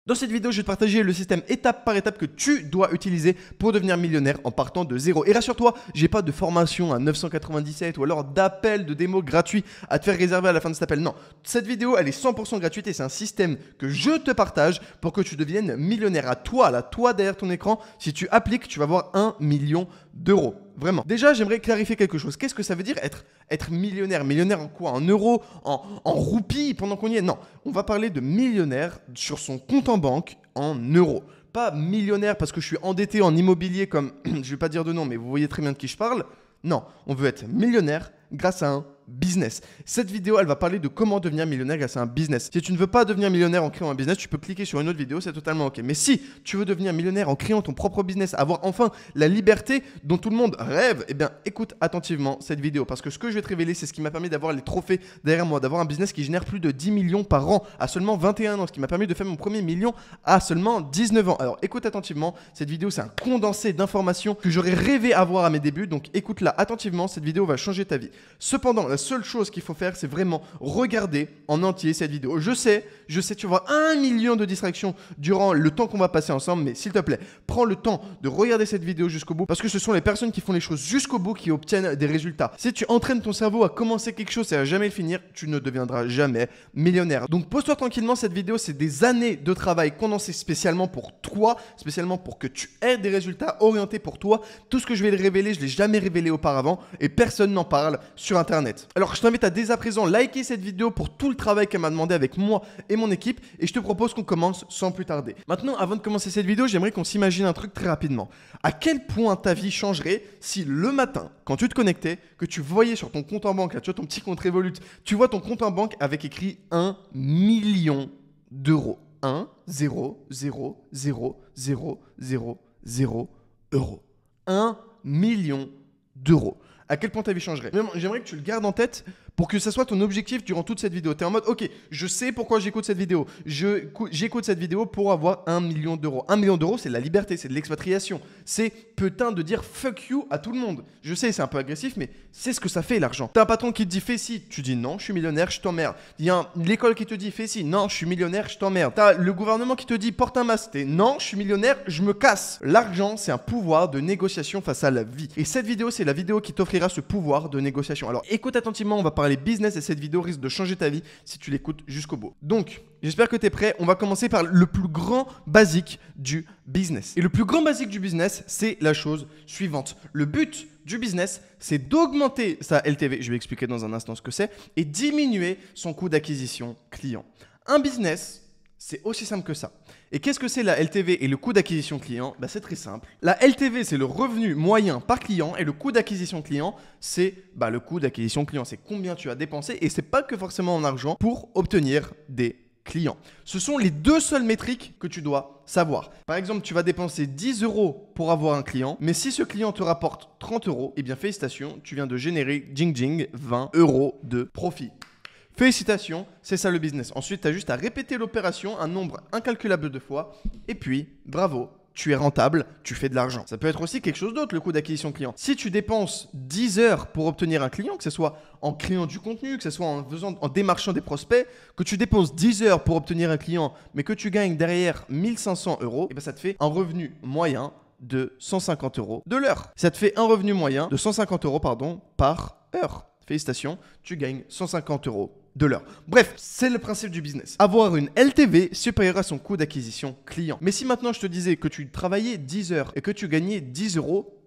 Dans cette vidéo, je vais te partager le système étape par étape que tu dois utiliser pour devenir millionnaire en partant de zéro. Et rassure-toi, j'ai pas de formation à 997 ou alors d'appel de démo gratuit à te faire réserver à la fin de cet appel. Non, cette vidéo, elle est 100% gratuite et c'est un système que je te partage pour que tu deviennes millionnaire. À toi, là, toi derrière ton écran, si tu appliques, tu vas avoir 1 million d'euros. Vraiment. Déjà, j'aimerais clarifier quelque chose. Qu'est-ce que ça veut dire être millionnaire? Millionnaire en quoi? En euros? En roupies pendant qu'on y est? Non. On va parler de millionnaire sur son compte en banque en euros. Pas millionnaire parce que je suis endetté en immobilier comme, je ne vais pas dire de nom, mais vous voyez très bien de qui je parle. Non, on veut être millionnaire grâce à un business. Cette vidéo, elle va parler de comment devenir millionnaire grâce à un business. Si tu ne veux pas devenir millionnaire en créant un business, tu peux cliquer sur une autre vidéo, c'est totalement ok. Mais si tu veux devenir millionnaire en créant ton propre business, avoir enfin la liberté dont tout le monde rêve, eh bien écoute attentivement cette vidéo parce que ce que je vais te révéler, c'est ce qui m'a permis d'avoir les trophées derrière moi, d'avoir un business qui génère plus de 10 millions par an à seulement 21 ans, ce qui m'a permis de faire mon premier million à seulement 19 ans. Alors écoute attentivement, cette vidéo c'est un condensé d'informations que j'aurais rêvé avoir à mes débuts, donc écoute-la attentivement, cette vidéo va changer ta vie. Cependant, la seule chose qu'il faut faire, c'est vraiment regarder en entier cette vidéo. Je sais, tu vas avoir 1 million de distractions durant le temps qu'on va passer ensemble, mais s'il te plaît, prends le temps de regarder cette vidéo jusqu'au bout parce que ce sont les personnes qui font les choses jusqu'au bout qui obtiennent des résultats. Si tu entraînes ton cerveau à commencer quelque chose et à jamais le finir, tu ne deviendras jamais millionnaire. Donc pose-toi tranquillement, cette vidéo, c'est des années de travail condensées spécialement pour toi, spécialement pour que tu aies des résultats orientés pour toi. Tout ce que je vais te révéler, je ne l'ai jamais révélé auparavant et personne n'en parle sur Internet. Alors je t'invite à dès à présent liker cette vidéo pour tout le travail qu'elle m'a demandé avec moi et mon équipe et je te propose qu'on commence sans plus tarder. Maintenant, avant de commencer cette vidéo, j'aimerais qu'on s'imagine un truc très rapidement. À quel point ta vie changerait si le matin, quand tu te connectais, que tu voyais sur ton compte en banque, là, tu vois ton petit compte Revolut, tu vois ton compte en banque avec écrit 1 million d'euros. 1 0 0 0 0 0 0 euros. 1 million d'euros. À quel point ta vie changerait? J'aimerais que tu le gardes en tête pour que ça soit ton objectif durant toute cette vidéo. Tu es en mode, ok, je sais pourquoi j'écoute cette vidéo. J'écoute cette vidéo pour avoir 1 million d'euros. 1 million d'euros, c'est de la liberté, c'est de l'expatriation. C'est putain de dire fuck you à tout le monde. Je sais, c'est un peu agressif, mais c'est ce que ça fait l'argent. T'as un patron qui te dit fais ci, tu dis non, je suis millionnaire, je t'emmerde. Il y a l'école qui te dit fais ci, non, je suis millionnaire, je t'emmerde. T'as le gouvernement qui te dit porte un masque, non, je suis millionnaire, je me casse. L'argent, c'est un pouvoir de négociation face à la vie. Et cette vidéo, c'est la vidéo qui t'offrira ce pouvoir de négociation. Alors écoute attentivement, on va parler business et cette vidéo risque de changer ta vie si tu l'écoutes jusqu'au bout. Donc, j'espère que tu es prêt. On va commencer par le plus grand basique du business. Et le plus grand basique du business, c'est la chose suivante. Le but du business, c'est d'augmenter sa LTV, je vais expliquer dans un instant ce que c'est, et diminuer son coût d'acquisition client. Un business, c'est aussi simple que ça. Et qu'est-ce que c'est la LTV et le coût d'acquisition client? C'est très simple. La LTV, c'est le revenu moyen par client et le coût d'acquisition client, c'est le coût d'acquisition client. C'est combien tu as dépensé et c'est pas que forcément en argent pour obtenir des clients. Ce sont les deux seules métriques que tu dois savoir. Par exemple, tu vas dépenser 10 euros pour avoir un client, mais si ce client te rapporte 30 euros, eh bien félicitations, tu viens de générer 20 euros de profit. Félicitations, c'est ça le business. Ensuite, tu as juste à répéter l'opération un nombre incalculable de fois. Et puis, bravo, tu es rentable, tu fais de l'argent. Ça peut être aussi quelque chose d'autre, le coût d'acquisition client. Si tu dépenses 10 heures pour obtenir un client, que ce soit en créant du contenu, que ce soit en démarchant des prospects, que tu dépenses 10 heures pour obtenir un client, mais que tu gagnes derrière 1500 euros, et ça te fait un revenu moyen de 150 euros de l'heure. Ça te fait un revenu moyen de 150 euros par heure. Félicitations, tu gagnes 150 euros de l'heure. Bref, c'est le principe du business. Avoir une LTV supérieure à son coût d'acquisition client. Mais si maintenant je te disais que tu travaillais 10 heures et que tu gagnais 10 euros,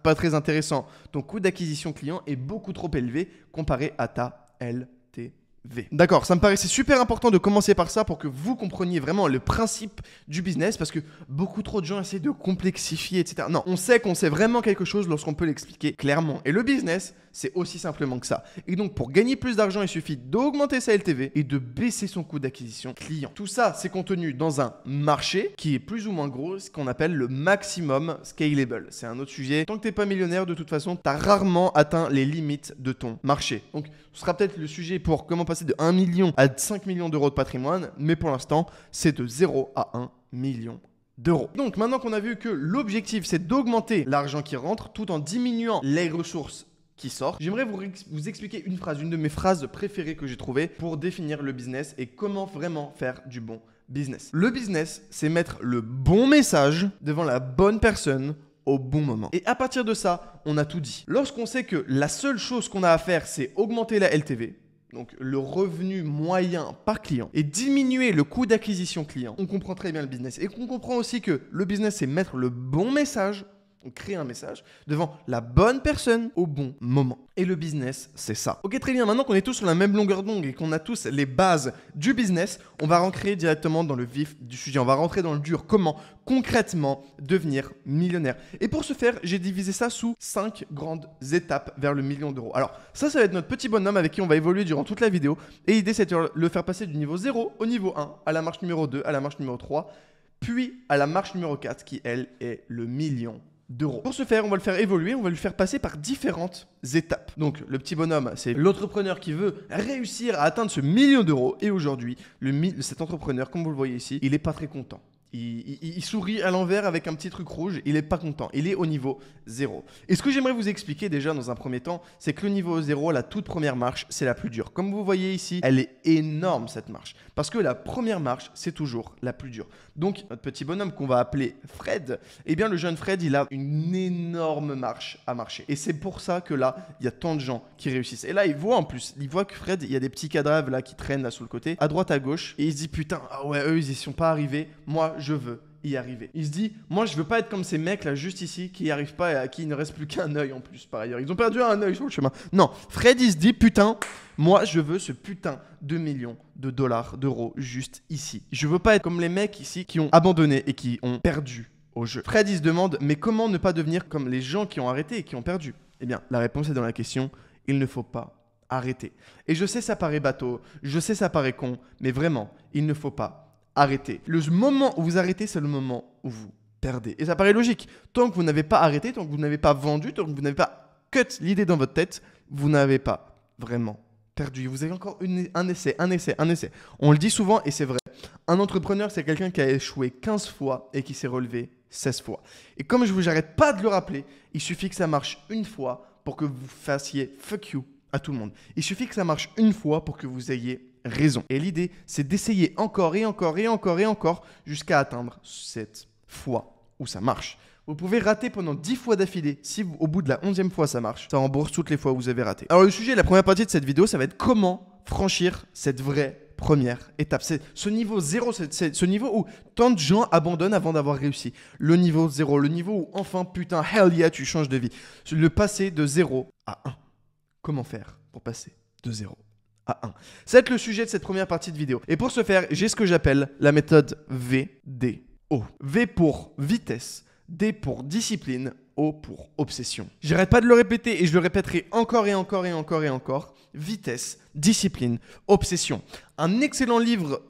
pas très intéressant. Ton coût d'acquisition client est beaucoup trop élevé comparé à ta LTV. D'accord, ça me paraissait super important de commencer par ça pour que vous compreniez vraiment le principe du business parce que beaucoup trop de gens essaient de complexifier, etc. Non, on sait qu'on sait vraiment quelque chose lorsqu'on peut l'expliquer clairement. Et le business, c'est aussi simplement que ça. Et donc, pour gagner plus d'argent, il suffit d'augmenter sa LTV et de baisser son coût d'acquisition client. Tout ça, c'est contenu dans un marché qui est plus ou moins gros, ce qu'on appelle le maximum scalable. C'est un autre sujet. Tant que tu n'es pas millionnaire, de toute façon, tu as rarement atteint les limites de ton marché. Donc, ce sera peut-être le sujet pour comment passer de 1 million à 5 millions d'euros de patrimoine. Mais pour l'instant, c'est de 0 à 1 million d'euros. Donc, maintenant qu'on a vu que l'objectif, c'est d'augmenter l'argent qui rentre tout en diminuant les ressources qui sort, j'aimerais vous expliquer une phrase, une de mes phrases préférées que j'ai trouvées pour définir le business et comment vraiment faire du bon business. Le business, c'est mettre le bon message devant la bonne personne au bon moment. Et à partir de ça, on a tout dit. Lorsqu'on sait que la seule chose qu'on a à faire, c'est augmenter la LTV, donc le revenu moyen par client, et diminuer le coût d'acquisition client, on comprend très bien le business. Et on comprend aussi que le business, c'est mettre le bon message, donc créer un message, devant la bonne personne au bon moment. Et le business, c'est ça. Ok, très bien. Maintenant qu'on est tous sur la même longueur d'onde et qu'on a tous les bases du business, on va rentrer directement dans le vif du sujet. On va rentrer dans le dur. Comment concrètement devenir millionnaire. Et pour ce faire, j'ai divisé ça sous 5 grandes étapes vers le million d'euros. Alors ça va être notre petit bonhomme avec qui on va évoluer durant toute la vidéo. Et l'idée, c'est de le faire passer du niveau 0 au niveau 1, à la marche numéro 2, à la marche numéro 3, puis à la marche numéro 4 qui, elle, est le million d'euros. Pour ce faire, on va le faire évoluer, on va le faire passer par différentes étapes. Donc, le petit bonhomme, c'est l'entrepreneur qui veut réussir à atteindre ce million d'euros. Et aujourd'hui, cet entrepreneur, comme vous le voyez ici, il n'est pas très content. Il sourit à l'envers avec un petit truc rouge, il n'est pas content, il est au niveau 0. Et ce que j'aimerais vous expliquer déjà dans un premier temps, c'est que le niveau 0, la toute première marche, c'est la plus dure. Comme vous voyez ici, elle est énorme cette marche. Parce que la première marche, c'est toujours la plus dure. Donc, notre petit bonhomme qu'on va appeler Fred, eh bien le jeune Fred, il a une énorme marche à marcher. Et c'est pour ça que là, il y a tant de gens qui réussissent. Et là, il voit en plus, il voit que Fred, il y a des petits cadavres là qui traînent là sous le côté, à droite, à gauche. Et il se dit, putain, ah ouais, eux, ils y sont pas arrivés. Moi, je veux y arriver. Il se dit, moi je veux pas être comme ces mecs là juste ici qui n'y arrivent pas et à qui il ne reste plus qu'un œil en plus par ailleurs. Ils ont perdu un œil sur le chemin. Non, Fred il se dit, putain, moi je veux ce putain de millions de dollars, d'euros juste ici. Je veux pas être comme les mecs ici qui ont abandonné et qui ont perdu au jeu. Fred il se demande, mais comment ne pas devenir comme les gens qui ont arrêté et qui ont perdu? Eh bien, la réponse est dans la question, il ne faut pas arrêter. Et je sais ça paraît bateau, je sais ça paraît con, mais vraiment, il ne faut pas arrêtez. Le moment où vous arrêtez, c'est le moment où vous perdez. Et ça paraît logique. Tant que vous n'avez pas arrêté, tant que vous n'avez pas vendu, tant que vous n'avez pas cut l'idée dans votre tête, vous n'avez pas vraiment perdu. Vous avez encore un essai. On le dit souvent et c'est vrai. Un entrepreneur, c'est quelqu'un qui a échoué 15 fois et qui s'est relevé 16 fois. Et comme je vous arrête pas de le rappeler, il suffit que ça marche une fois pour que vous fassiez fuck you à tout le monde. Il suffit que ça marche une fois pour que vous ayez raison. Et l'idée, c'est d'essayer encore et encore et encore et encore jusqu'à atteindre cette fois où ça marche. Vous pouvez rater pendant 10 fois d'affilée. Si au bout de la 11e fois ça marche, ça rembourse toutes les fois où vous avez raté. Alors le sujet, la première partie de cette vidéo, ça va être comment franchir cette vraie première étape. C'est ce niveau 0, c'est ce niveau où tant de gens abandonnent avant d'avoir réussi. Le niveau 0, le niveau où enfin, putain, hell yeah, tu changes de vie. Le passer de 0 à 1. Comment faire pour passer de 0 à 1. Ça va être le sujet de cette première partie de vidéo. Et pour ce faire, j'ai ce que j'appelle la méthode VDO. V pour vitesse, D pour discipline, O pour obsession. J'arrête pas de le répéter et je le répéterai encore et encore et encore et encore. Vitesse, discipline, obsession. Un excellent livre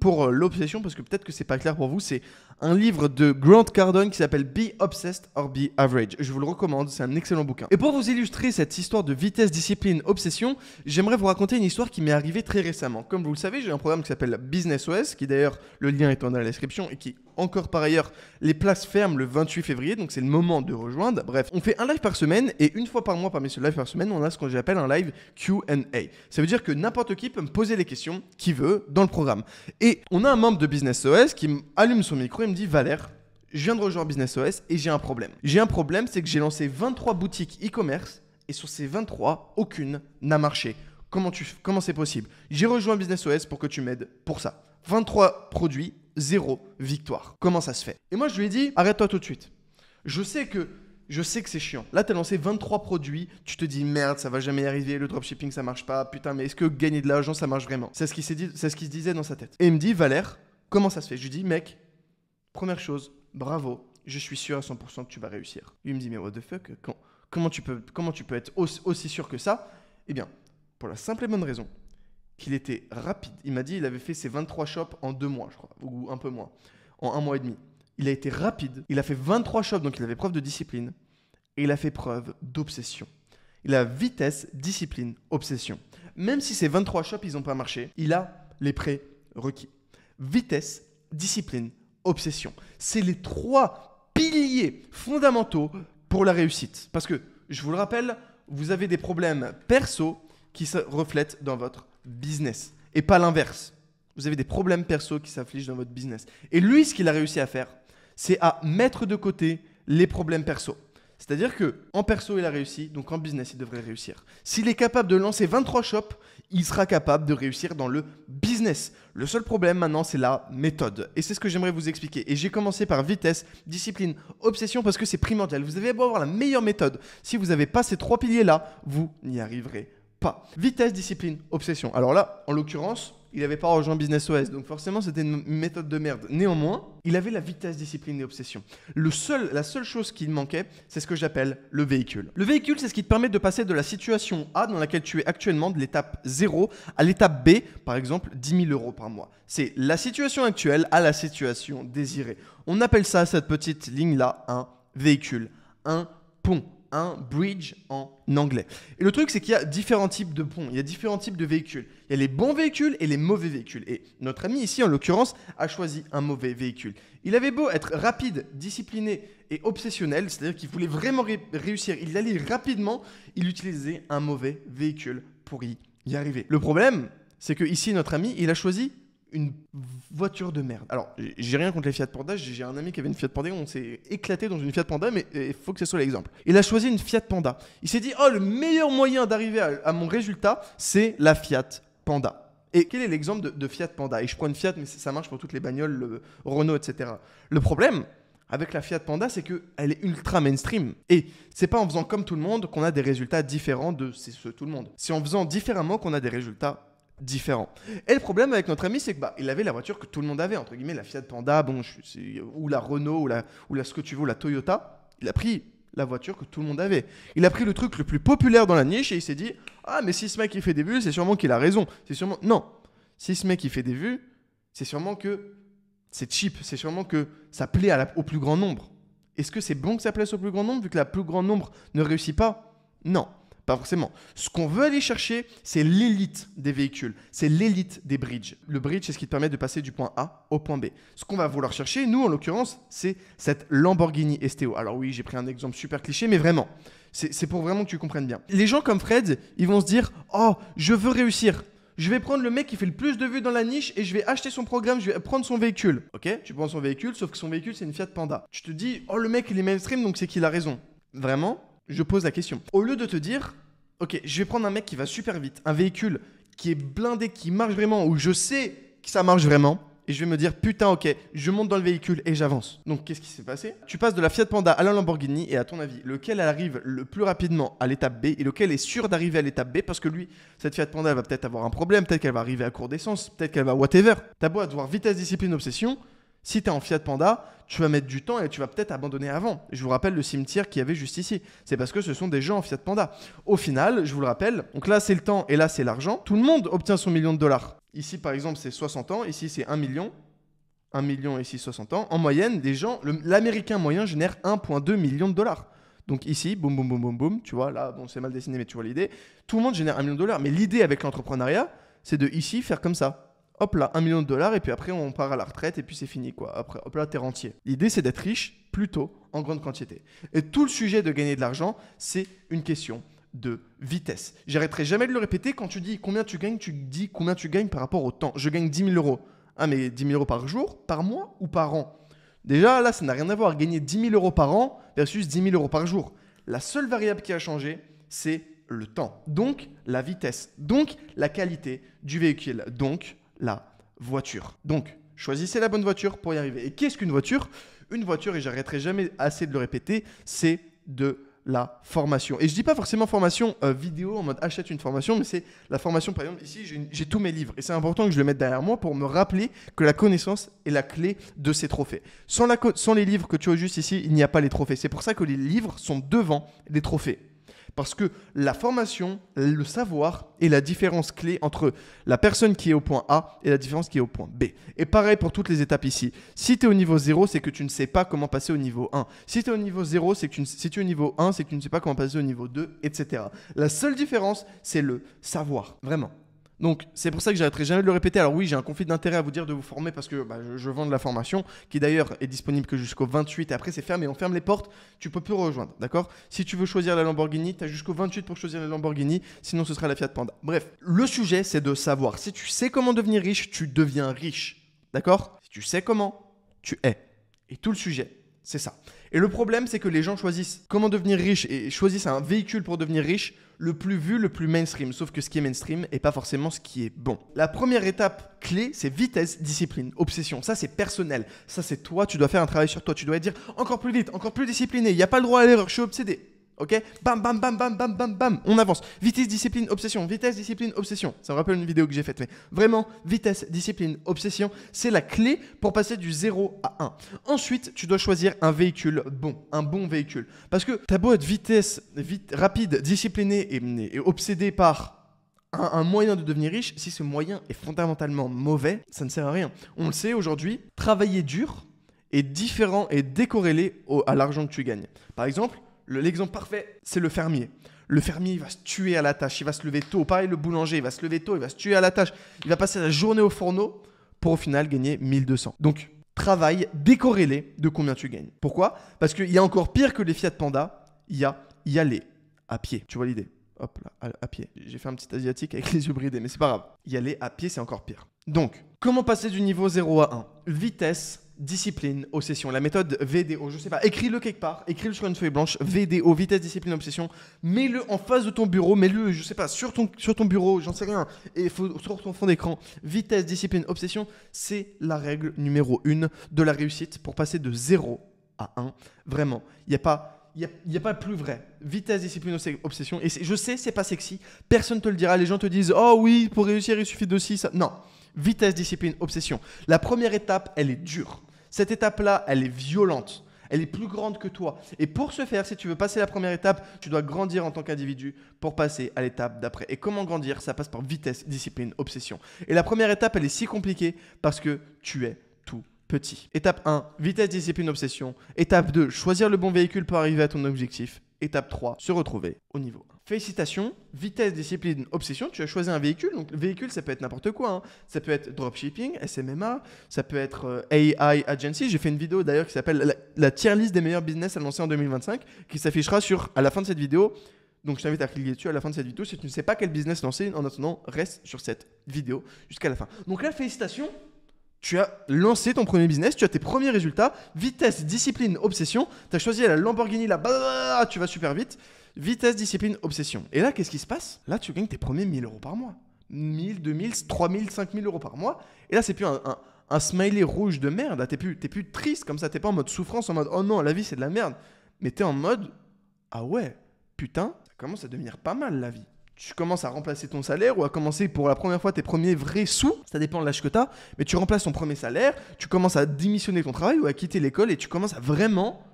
pour l'obsession, parce que peut-être que c'est pas clair pour vous, c'est un livre de Grant Cardone qui s'appelle Be Obsessed or Be Average. Je vous le recommande, c'est un excellent bouquin. Et pour vous illustrer cette histoire de vitesse, discipline, obsession, j'aimerais vous raconter une histoire qui m'est arrivée très récemment. Comme vous le savez, j'ai un programme qui s'appelle Business OS, qui d'ailleurs, le lien est dans la description, et qui encore par ailleurs, les places ferment le 28 février, donc c'est le moment de rejoindre. Bref, on fait un live par semaine, et une fois par mois parmi ce live par semaine, on a ce que j'appelle un live Q&A. Ça veut dire que n'importe qui peut me poser les questions qu'il veut dans le programme. Et on a un membre de Business OS qui allume son micro et me dit, Valère, je viens de rejoindre Business OS et j'ai un problème. J'ai un problème, c'est que j'ai lancé 23 boutiques e-commerce et sur ces 23, aucune n'a marché. Comment c'est possible? J'ai rejoint Business OS pour que tu m'aides pour ça. 23 produits, 0 victoire. Comment ça se fait? Et moi, je lui ai dit, arrête-toi tout de suite. Je sais que c'est chiant. Là, tu as lancé 23 produits, tu te dis merde, ça va jamais y arriver, le dropshipping ça marche pas, putain, mais est-ce que gagner de l'argent ça marche vraiment? C'est ce qui se disait dans sa tête. Et il me dit, Valère, comment ça se fait? Je lui dis, mec, première chose, bravo, je suis sûr à 100% que tu vas réussir. Lui me dit, mais what the fuck, comment tu peux être aussi sûr que ça? Eh bien, pour la simple et bonne raison qu'il était rapide. Il m'a dit, il avait fait ses 23 shops en 2 mois, je crois, ou un peu moins, en 1 mois et demi. Il a été rapide, il a fait 23 shops, donc il avait preuve de discipline, et il a fait preuve d'obsession. Il a vitesse, discipline, obsession. Même si ces 23 shops, ils n'ont pas marché, il a les prérequis. Vitesse, discipline, obsession. C'est les 3 piliers fondamentaux pour la réussite. Parce que, je vous le rappelle, vous avez des problèmes perso qui se reflètent dans votre business, et pas l'inverse. Vous avez des problèmes perso qui s'affligent dans votre business. Et lui, ce qu'il a réussi à faire, c'est à mettre de côté les problèmes perso. C'est-à-dire qu'en perso, il a réussi, donc en business, il devrait réussir. S'il est capable de lancer 23 shops, il sera capable de réussir dans le business. Le seul problème maintenant, c'est la méthode. Et c'est ce que j'aimerais vous expliquer. Et j'ai commencé par vitesse, discipline, obsession, parce que c'est primordial. Vous avez beau avoir la meilleure méthode. Si vous n'avez pas ces 3 piliers-là, vous n'y arriverez pas. Vitesse, discipline, obsession. Alors là, en l'occurrence, il n'avait pas rejoint Business OS, donc forcément c'était une méthode de merde. Néanmoins, il avait la vitesse, discipline et obsession. La seule chose qu'il manquait, c'est ce que j'appelle le véhicule. Le véhicule, c'est ce qui te permet de passer de la situation A dans laquelle tu es actuellement, de l'étape 0, à l'étape B, par exemple 10 000 € par mois. C'est la situation actuelle à la situation désirée. On appelle ça, cette petite ligne-là, un véhicule, un pont. Un bridge en anglais. Et le truc, c'est qu'il y a différents types de ponts, il y a différents types de véhicules. Il y a les bons véhicules et les mauvais véhicules. Et notre ami ici, en l'occurrence, a choisi un mauvais véhicule. Il avait beau être rapide, discipliné et obsessionnel, c'est-à-dire qu'il voulait vraiment réussir, il allait rapidement, il utilisait un mauvais véhicule pour y arriver. Le problème, c'est que ici, notre ami, il a choisi une voiture de merde. Alors, j'ai rien contre les Fiat Panda, j'ai un ami qui avait une Fiat Panda, on s'est éclaté dans une Fiat Panda, mais il faut que ce soit l'exemple. Il a choisi une Fiat Panda. Il s'est dit, oh, le meilleur moyen d'arriver à mon résultat, c'est la Fiat Panda. Et quel est l'exemple de Fiat Panda? Et je prends une Fiat, mais ça marche pour toutes les bagnoles, le Renault, etc. Le problème avec la Fiat Panda, c'est qu'elle est ultra mainstream. Et c'est pas en faisant comme tout le monde qu'on a des résultats différents de tout le monde. C'est en faisant différemment qu'on a des résultats différents. Et le problème avec notre ami, c'est que il avait la voiture que tout le monde avait, entre guillemets, la Fiat Panda, ou la Renault, ou la ce que tu veux, ou la Toyota. Il a pris la voiture que tout le monde avait. Il a pris le truc le plus populaire dans la niche et il s'est dit, ah, mais si ce mec il fait des vues, c'est sûrement qu'il a raison. Non. Si ce mec il fait des vues, c'est sûrement que c'est cheap, c'est sûrement que ça plaît au plus grand nombre. Est-ce que c'est bon que ça plaise au plus grand nombre vu que le plus grand nombre ne réussit pas? Non. Pas forcément. Ce qu'on veut aller chercher, c'est l'élite des véhicules, c'est l'élite des bridges. Le bridge, c'est ce qui te permet de passer du point A au point B. Ce qu'on va vouloir chercher, nous en l'occurrence, c'est cette Lamborghini STO. Alors oui, j'ai pris un exemple super cliché, mais vraiment, c'est pour vraiment que tu comprennes bien. Les gens comme Fred, ils vont se dire, oh, je veux réussir. Je vais prendre le mec qui fait le plus de vues dans la niche et je vais acheter son programme, je vais prendre son véhicule. Ok, tu prends son véhicule, sauf que son véhicule, c'est une Fiat Panda. Tu te dis, oh, le mec, il est mainstream, donc c'est qu'il a raison. Vraiment? Je pose la question. Au lieu de te dire, ok, je vais prendre un mec qui va super vite, un véhicule qui est blindé, qui marche vraiment, où je sais que ça marche vraiment, et je vais me dire, putain, ok, je monte dans le véhicule et j'avance. Donc, qu'est-ce qui s'est passé? Tu passes de la Fiat Panda à la Lamborghini, et à ton avis, lequel arrive le plus rapidement à l'étape B, et lequel est sûr d'arriver à l'étape B, parce que lui, cette Fiat Panda, elle va peut-être avoir un problème, peut-être qu'elle va arriver à court d'essence, peut-être qu'elle va whatever. T'as beau avoir vitesse, discipline, obsession, si tu es en Fiat Panda, tu vas mettre du temps et tu vas peut-être abandonner avant. Je vous rappelle le cimetière qu'il y avait juste ici. C'est parce que ce sont des gens en Fiat Panda. Au final, je vous le rappelle, donc là c'est le temps et là c'est l'argent. Tout le monde obtient son million de dollars. Ici par exemple c'est 60 ans, ici c'est 1 million. 1 million ici 60 ans. En moyenne, des gens, l'américain moyen génère 1,2 million de dollars. Donc ici, boum, boum, boum, boum, boum, tu vois, là, bon, c'est mal dessiné, mais tu vois l'idée. Tout le monde génère 1 million de dollars. Mais l'idée avec l'entrepreneuriat, c'est de ici faire comme ça. Hop là, 1 million de dollars, et puis après, on part à la retraite, et puis c'est fini, quoi. Après, hop là, t'es rentier. L'idée, c'est d'être riche plutôt en grande quantité. Et tout le sujet de gagner de l'argent, c'est une question de vitesse. J'arrêterai jamais de le répéter. Quand tu dis combien tu gagnes, tu dis combien tu gagnes par rapport au temps. Je gagne 10 000 euros. Ah, mais 10 000 euros par jour, par mois ou par an? Déjà, là, ça n'a rien à voir. Gagner 10 000 euros par an versus 10 000 euros par jour. La seule variable qui a changé, c'est le temps. Donc, la vitesse. Donc, la qualité du véhicule. Donc, la voiture. Donc, choisissez la bonne voiture pour y arriver. Et qu'est-ce qu'une voiture? Une voiture, et j'arrêterai jamais assez de le répéter, c'est de la formation. Et je dis pas forcément formation vidéo en mode achète une formation, mais c'est la formation, par exemple, ici j'ai tous mes livres. Et c'est important que je le mette derrière moi pour me rappeler que la connaissance est la clé de ces trophées. Sans les livres que tu as juste ici, il n'y a pas les trophées. C'est pour ça que les livres sont devant les trophées. Parce que la formation, le savoir est la différence clé entre la personne qui est au point A et la différence qui est au point B. Et pareil pour toutes les étapes ici. Si tu es au niveau 0, c'est que tu ne sais pas comment passer au niveau 1. Si tu es au niveau 0, c'est que si tu es au niveau 1, c'est que tu ne sais pas comment passer au niveau 2, etc. La seule différence, c'est le savoir. Vraiment. Donc, c'est pour ça que j'arrêterai jamais de le répéter. Alors oui, j'ai un conflit d'intérêt à vous dire de vous former parce que je vends de la formation qui d'ailleurs est disponible que jusqu'au 28 et après c'est fermé. On ferme les portes, tu peux plus rejoindre, d'accord? Si tu veux choisir la Lamborghini, tu as jusqu'au 28 pour choisir la Lamborghini, sinon ce sera la Fiat Panda. Bref, le sujet c'est de savoir. Si tu sais comment devenir riche, tu deviens riche, d'accord? Si tu sais comment, tu es. Et tout le sujet, c'est ça. Et le problème, c'est que les gens choisissent comment devenir riche et choisissent un véhicule pour devenir riche le plus vu, le plus mainstream. Sauf que ce qui est mainstream n'est pas forcément ce qui est bon. La première étape clé, c'est vitesse, discipline, obsession. Ça, c'est personnel. Ça, c'est toi. Tu dois faire un travail sur toi. Tu dois dire encore plus vite, encore plus discipliné. Il n'y a pas le droit à l'erreur. Je suis obsédé. Ok? Bam, bam, bam, bam, bam, bam, bam. On avance. Vitesse, discipline, obsession. Vitesse, discipline, obsession. Ça me rappelle une vidéo que j'ai faite. Mais vraiment, vitesse, discipline, obsession, c'est la clé pour passer du 0 à 1. Ensuite, tu dois choisir un véhicule bon. Un bon véhicule. Parce que t'as beau être rapide, discipliné et obsédé par un moyen de devenir riche, si ce moyen est fondamentalement mauvais, ça ne sert à rien. On le sait aujourd'hui, travailler dur est différent et décorrélé à l'argent que tu gagnes. Par exemple, l'exemple parfait, c'est le fermier. Le fermier, il va se tuer à la tâche, il va se lever tôt. Pareil, le boulanger, il va se lever tôt, il va se tuer à la tâche. Il va passer la journée au fourneau pour au final gagner 1200. Donc, travail décorrélé de combien tu gagnes. Pourquoi? Parce qu'il y a encore pire que les Fiat Panda, il y a y aller à pied. Tu vois l'idée? Hop là, à pied. J'ai fait un petit asiatique avec les yeux bridés, mais c'est pas grave. Y aller à pied, c'est encore pire. Donc, comment passer du niveau 0 à 1? Vitesse, discipline, obsession. La méthode VDO, je sais pas, écris-le quelque part, écris-le sur une feuille blanche, VDO, vitesse, discipline, obsession, mets-le en face de ton bureau, mets-le, je sais pas, sur ton bureau, j'en sais rien, et sur ton fond d'écran. Vitesse, discipline, obsession, c'est la règle numéro 1 de la réussite pour passer de 0 à 1. Vraiment, il n'y a pas plus vrai. Vitesse, discipline, obsession. Et je sais, c'est pas sexy. Personne ne te le dira. Les gens te disent « Oh oui, pour réussir, il suffit de ci, ça. » Non. Vitesse, discipline, obsession. La première étape, elle est dure. Cette étape-là, elle est violente. Elle est plus grande que toi. Et pour ce faire, si tu veux passer la première étape, tu dois grandir en tant qu'individu pour passer à l'étape d'après. Et comment grandir? Ça passe par vitesse, discipline, obsession. Et la première étape, elle est si compliquée parce que tu es tout petit. Étape 1, vitesse, discipline, obsession. Étape 2, choisir le bon véhicule pour arriver à ton objectif. Étape 3, se retrouver au niveau 1. Félicitations, vitesse, discipline, obsession, tu as choisi un véhicule. Donc le véhicule, ça peut être n'importe quoi. Hein. Ça peut être dropshipping, SMMA, ça peut être AI Agency. J'ai fait une vidéo d'ailleurs qui s'appelle la tier list des meilleurs business à lancer en 2025 qui s'affichera à la fin de cette vidéo. Donc je t'invite à cliquer dessus à la fin de cette vidéo. Si tu ne sais pas quel business lancer, en attendant, reste sur cette vidéo jusqu'à la fin. Donc là, félicitations. Tu as lancé ton premier business, tu as tes premiers résultats, vitesse, discipline, obsession, tu as choisi la Lamborghini, là, tu vas super vite, vitesse, discipline, obsession. Et là, qu'est-ce qui se passe? Là, tu gagnes tes premiers 1000 euros par mois. 1000, 2000, 3000, 5000 euros par mois. Et là, c'est plus un smiley rouge de merde, là, t'es plus triste comme ça, t'es pas en mode souffrance, en mode oh non, la vie c'est de la merde. Mais t'es en mode ah ouais, putain, ça commence à devenir pas mal la vie. Tu commences à remplacer ton salaire ou à commencer pour la première fois tes premiers vrais sous, ça dépend de l'âge que tu as, mais tu remplaces ton premier salaire, tu commences à démissionner ton travail ou à quitter l'école et tu commences à vraiment...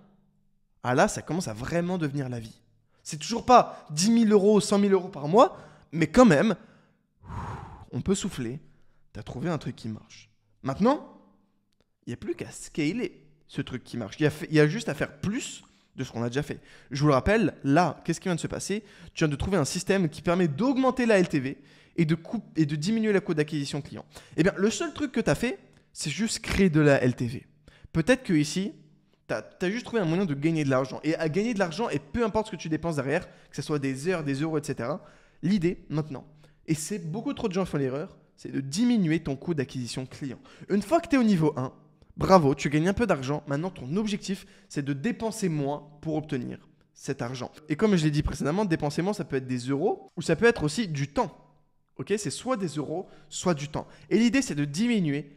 Ah là, ça commence à vraiment devenir la vie. C'est toujours pas 10 000 euros, 100 000 euros par mois, mais quand même, on peut souffler, tu as trouvé un truc qui marche. Maintenant, il n'y a plus qu'à scaler ce truc qui marche. Il y a juste à faire plus de ce qu'on a déjà fait. Je vous le rappelle, là, qu'est-ce qui vient de se passer? Tu viens de trouver un système qui permet d'augmenter la LTV et de diminuer la coût d'acquisition client. Eh bien, le seul truc que tu as fait, c'est juste créer de la LTV. Peut-être que ici, tu as juste trouvé un moyen de gagner de l'argent. Et à gagner de l'argent, et peu importe ce que tu dépenses derrière, que ce soit des heures, des euros, etc., l'idée, maintenant, et c'est beaucoup trop de gens font l'erreur, c'est de diminuer ton coût d'acquisition client. Une fois que tu es au niveau 1, bravo, tu gagnes un peu d'argent. Maintenant, ton objectif, c'est de dépenser moins pour obtenir cet argent. Et comme je l'ai dit précédemment, dépenser moins, ça peut être des euros ou ça peut être aussi du temps. Ok, c'est soit des euros, soit du temps. Et l'idée, c'est de diminuer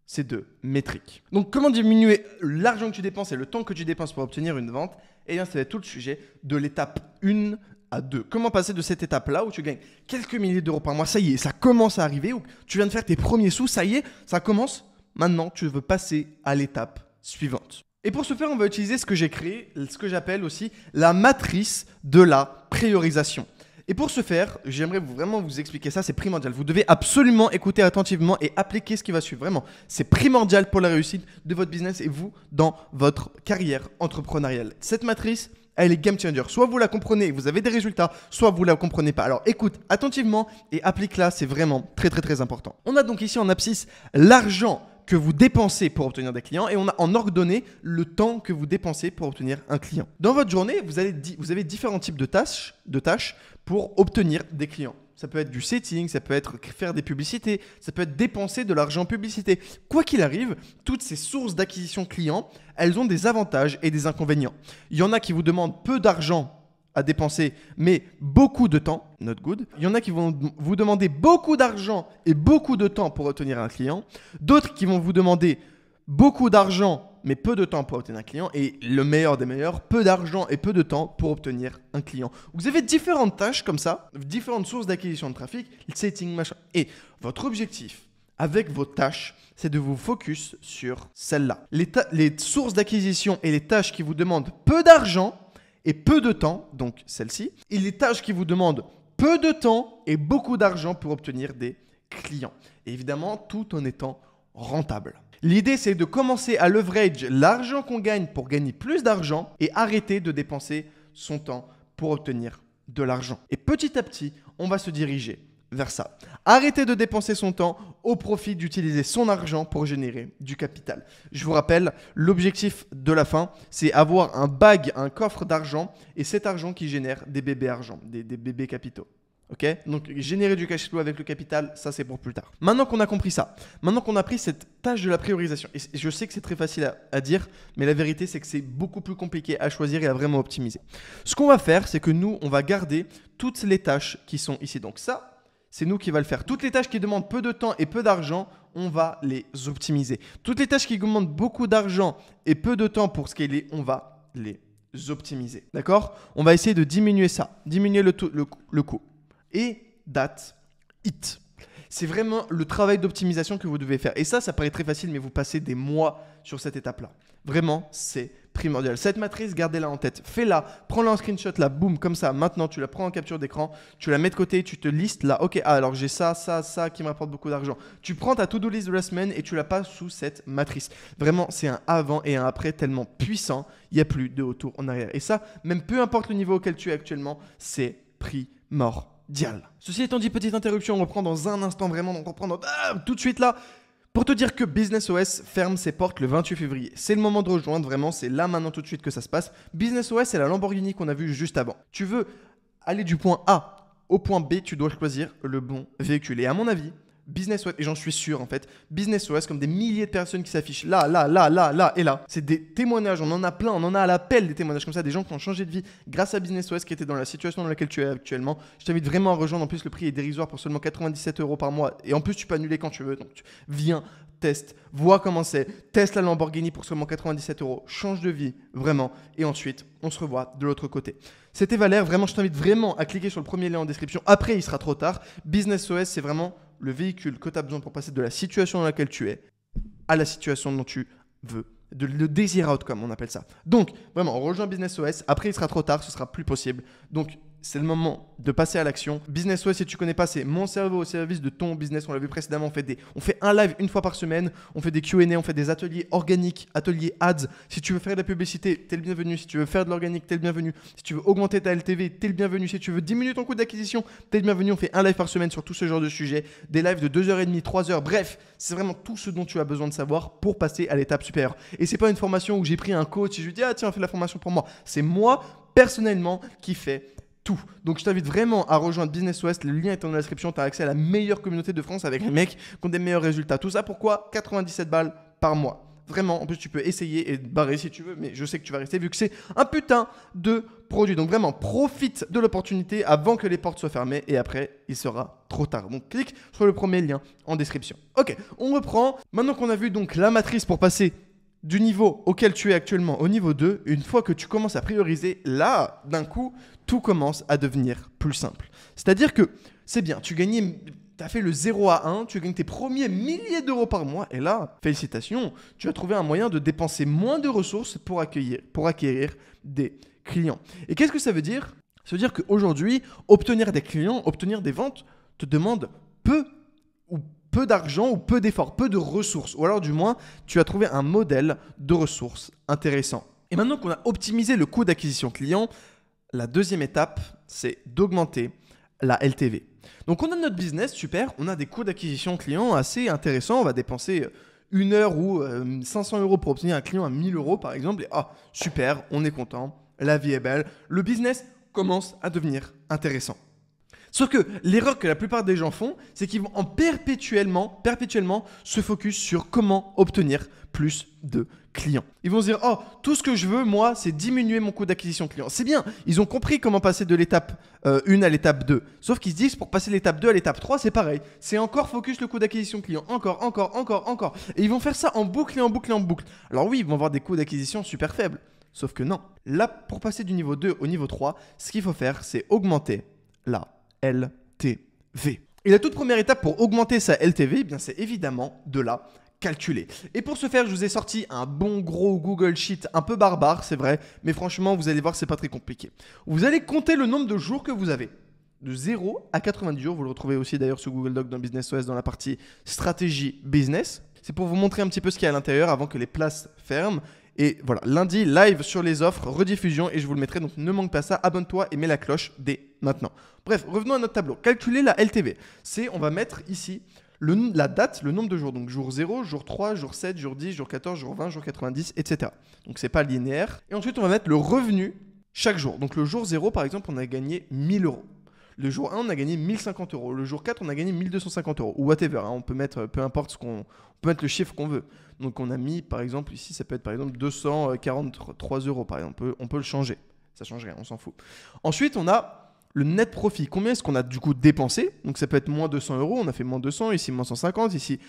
ces deux métriques. Donc, comment diminuer l'argent que tu dépenses et le temps que tu dépenses pour obtenir une vente? Eh bien, c'est tout le sujet de l'étape 1 à 2. Comment passer de cette étape-là où tu gagnes quelques milliers d'euros par mois, ça y est, ça commence à arriver, ou tu viens de faire tes premiers sous, ça y est, ça commence. Maintenant, tu veux passer à l'étape suivante. Et pour ce faire, on va utiliser ce que j'ai créé, ce que j'appelle aussi la matrice de la priorisation. Et pour ce faire, j'aimerais vraiment vous expliquer ça, c'est primordial. Vous devez absolument écouter attentivement et appliquer ce qui va suivre. Vraiment, c'est primordial pour la réussite de votre business et vous dans votre carrière entrepreneuriale. Cette matrice, elle est game changer. Soit vous la comprenez, vous avez des résultats, soit vous la comprenez pas. Alors écoute attentivement et applique-la, c'est vraiment très très très important. On a donc ici en abscisse l'argent que vous dépensez pour obtenir des clients et on a en ordonnée le temps que vous dépensez pour obtenir un client. Dans votre journée, vous avez différents types de tâches pour obtenir des clients. Ça peut être du setting, ça peut être faire des publicités, ça peut être dépenser de l'argent en publicité. Quoi qu'il arrive, toutes ces sources d'acquisition clients, elles ont des avantages et des inconvénients. Il y en a qui vous demandent peu d'argent à dépenser, mais beaucoup de temps, not good. Il y en a qui vont vous demander beaucoup d'argent et beaucoup de temps pour obtenir un client. D'autres qui vont vous demander beaucoup d'argent, mais peu de temps pour obtenir un client. Et le meilleur des meilleurs, peu d'argent et peu de temps pour obtenir un client. Vous avez différentes tâches comme ça, différentes sources d'acquisition de trafic, le setting, machin. Et votre objectif avec vos tâches, c'est de vous focus sur celles-là. Les sources d'acquisition et les tâches qui vous demandent peu d'argent et peu de temps, donc celle-ci, et les tâches qui vous demandent peu de temps et beaucoup d'argent pour obtenir des clients. Et évidemment, tout en étant rentable. L'idée, c'est de commencer à leverage l'argent qu'on gagne pour gagner plus d'argent et arrêter de dépenser son temps pour obtenir de l'argent. Et petit à petit, on va se diriger vers ça. Arrêtez de dépenser son temps au profit d'utiliser son argent pour générer du capital. Je vous rappelle, l'objectif de la fin, c'est avoir un coffre d'argent et cet argent qui génère des bébés argent, des bébés capitaux. Ok, donc générer du cash flow avec le capital, ça c'est pour plus tard. Maintenant qu'on a compris ça, maintenant qu'on a pris cette tâche de la priorisation, et je sais que c'est très facile à dire, mais la vérité c'est que c'est beaucoup plus compliqué à choisir et à vraiment optimiser. Ce qu'on va faire, c'est que nous, on va garder toutes les tâches qui sont ici. Donc ça, c'est nous qui va le faire. Toutes les tâches qui demandent peu de temps et peu d'argent, on va les optimiser. Toutes les tâches qui demandent beaucoup d'argent et peu de temps pour scaler, on va les optimiser. D'accord ? On va essayer de diminuer ça, diminuer le coût. Et that's it. C'est vraiment le travail d'optimisation que vous devez faire. Et ça paraît très facile, mais vous passez des mois sur cette étape-là. Vraiment, c'est primordial. Cette matrice, gardez-la en tête. Fais-la, prends-la en screenshot, là, boum, comme ça. Maintenant, tu la prends en capture d'écran, tu la mets de côté, tu te listes là. Ok, alors j'ai ça qui me rapporte beaucoup d'argent. Tu prends ta to-do list de la semaine et tu la passes sous cette matrice. Vraiment, c'est un avant et un après tellement puissant, il n'y a plus de retour en arrière. Et ça, même peu importe le niveau auquel tu es actuellement, c'est primordial. Ceci étant dit, petite interruption, on reprend dans un instant vraiment, on reprend tout de suite là pour te dire que Business OS ferme ses portes le 28 février. C'est le moment de rejoindre, vraiment, c'est là maintenant tout de suite que ça se passe. Business OS, c'est la Lamborghini qu'on a vue juste avant. Tu veux aller du point A au point B, tu dois choisir le bon véhicule. Et à mon avis, Business OS, et j'en suis sûr en fait, Business OS, comme des milliers de personnes qui s'affichent là et là, c'est des témoignages, on en a plein, on en a à l'appel des témoignages comme ça, des gens qui ont changé de vie grâce à Business OS qui étaient dans la situation dans laquelle tu es actuellement. Je t'invite vraiment à rejoindre, en plus le prix est dérisoire pour seulement 97 € par mois, et en plus tu peux annuler quand tu veux, donc viens, teste, vois comment c'est, teste la Lamborghini pour seulement 97 €, change de vie, vraiment, et ensuite on se revoit de l'autre côté. C'était Valère, vraiment je t'invite vraiment à cliquer sur le premier lien en description, après il sera trop tard. Business OS, c'est vraiment le véhicule que tu as besoin pour passer de la situation dans laquelle tu es à la situation dont tu veux. Le désir outcome, on appelle ça. Donc, vraiment, on rejoint Business OS. Après, il sera trop tard, ce sera plus possible. Donc, c'est le moment de passer à l'action. Business OS, si tu ne connais pas, c'est mon cerveau au service de ton business. On l'a vu précédemment, on fait un live une fois par semaine. On fait des Q&A, on fait des ateliers organiques, ateliers ads. Si tu veux faire de la publicité, t'es le bienvenu. Si tu veux faire de l'organique, t'es le bienvenu. Si tu veux augmenter ta LTV, t'es le bienvenu. Si tu veux diminuer ton coût d'acquisition, t'es le bienvenu. On fait un live par semaine sur tout ce genre de sujet. Des lives de 2h30, 3h. Bref, c'est vraiment tout ce dont tu as besoin de savoir pour passer à l'étape supérieure. Et c'est pas une formation où j'ai pris un coach et je lui dis « Ah tiens, fais la formation pour moi ». C'est moi, personnellement, qui fais tout. Donc je t'invite vraiment à rejoindre Business OS, le lien est dans la description, tu as accès à la meilleure communauté de France avec les mecs qui ont des meilleurs résultats. Tout ça pourquoi 97 balles par mois. Vraiment, en plus tu peux essayer et te barrer si tu veux, mais je sais que tu vas rester vu que c'est un putain de produit. Donc vraiment, profite de l'opportunité avant que les portes soient fermées et après, il sera trop tard. Donc clique sur le premier lien en description. Ok, on reprend. Maintenant qu'on a vu donc la matrice pour passer du niveau auquel tu es actuellement au niveau 2, une fois que tu commences à prioriser, là, d'un coup, tout commence à devenir plus simple. C'est-à-dire que c'est bien, tu as fait le 0 à 1, tu gagnes tes premiers milliers d'euros par mois, et là, félicitations, tu as trouvé un moyen de dépenser moins de ressources pour acquérir des clients. Et qu'est-ce que ça veut dire ? Ça veut dire qu'aujourd'hui, obtenir des clients, obtenir des ventes, te demande peu d'argent ou peu d'efforts, peu de ressources. Ou alors du moins, tu as trouvé un modèle de ressources intéressant. Et maintenant qu'on a optimisé le coût d'acquisition client, la deuxième étape, c'est d'augmenter la LTV. Donc on a notre business, super, on a des coûts d'acquisition client assez intéressants, on va dépenser 1 heure ou 500 € pour obtenir un client à 1000 € par exemple, et super, on est content, la vie est belle, le business commence à devenir intéressant. Sauf que l'erreur que la plupart des gens font, c'est qu'ils vont perpétuellement se focus sur comment obtenir plus de clients. Ils vont se dire, tout ce que je veux, moi, c'est diminuer mon coût d'acquisition client. C'est bien, ils ont compris comment passer de l'étape 1 à l'étape 2. Sauf qu'ils se disent, pour passer l'étape 2 à l'étape 3, c'est pareil. C'est encore focus le coût d'acquisition client. Encore. Et ils vont faire ça en boucle et en boucle et en boucle. Alors oui, ils vont avoir des coûts d'acquisition super faibles. Sauf que non. Là, pour passer du niveau 2 au niveau 3, ce qu'il faut faire, c'est augmenter la LTV. Et la toute première étape pour augmenter sa LTV, c'est évidemment de la calculer. Et pour ce faire, je vous ai sorti un bon gros Google Sheet un peu barbare, c'est vrai, mais franchement, vous allez voir, c'est pas très compliqué. Vous allez compter le nombre de jours que vous avez. De 0 à 90 jours. Vous le retrouvez aussi d'ailleurs sur Google Doc dans Business OS dans la partie stratégie business. C'est pour vous montrer un petit peu ce qu'il y a à l'intérieur avant que les places ferment. Et voilà, lundi, live sur les offres, rediffusion, et je vous le mettrai, donc ne manque pas ça, abonne-toi et mets la cloche dès maintenant. Bref, revenons à notre tableau. Calculer la LTV. On va mettre ici la date, le nombre de jours. Donc jour 0, jour 3, jour 7, jour 10, jour 14, jour 20, jour 90, etc. Donc c'est pas linéaire. Et ensuite, on va mettre le revenu chaque jour. Donc le jour 0, par exemple, on a gagné 1000 €. Le jour 1, on a gagné 1050 €. Le jour 4, on a gagné 1250 €. Ou whatever, on peut mettre, peu importe on peut mettre le chiffre qu'on veut. Donc on a mis, par exemple, ici, ça peut être par exemple 243 €, par exemple. On peut le changer. Ça change rien, on s'en fout. Ensuite, on a le net profit. Combien est-ce qu'on a du coup dépensé? Donc ça peut être moins 200 €. On a fait moins 200, ici moins 150, ici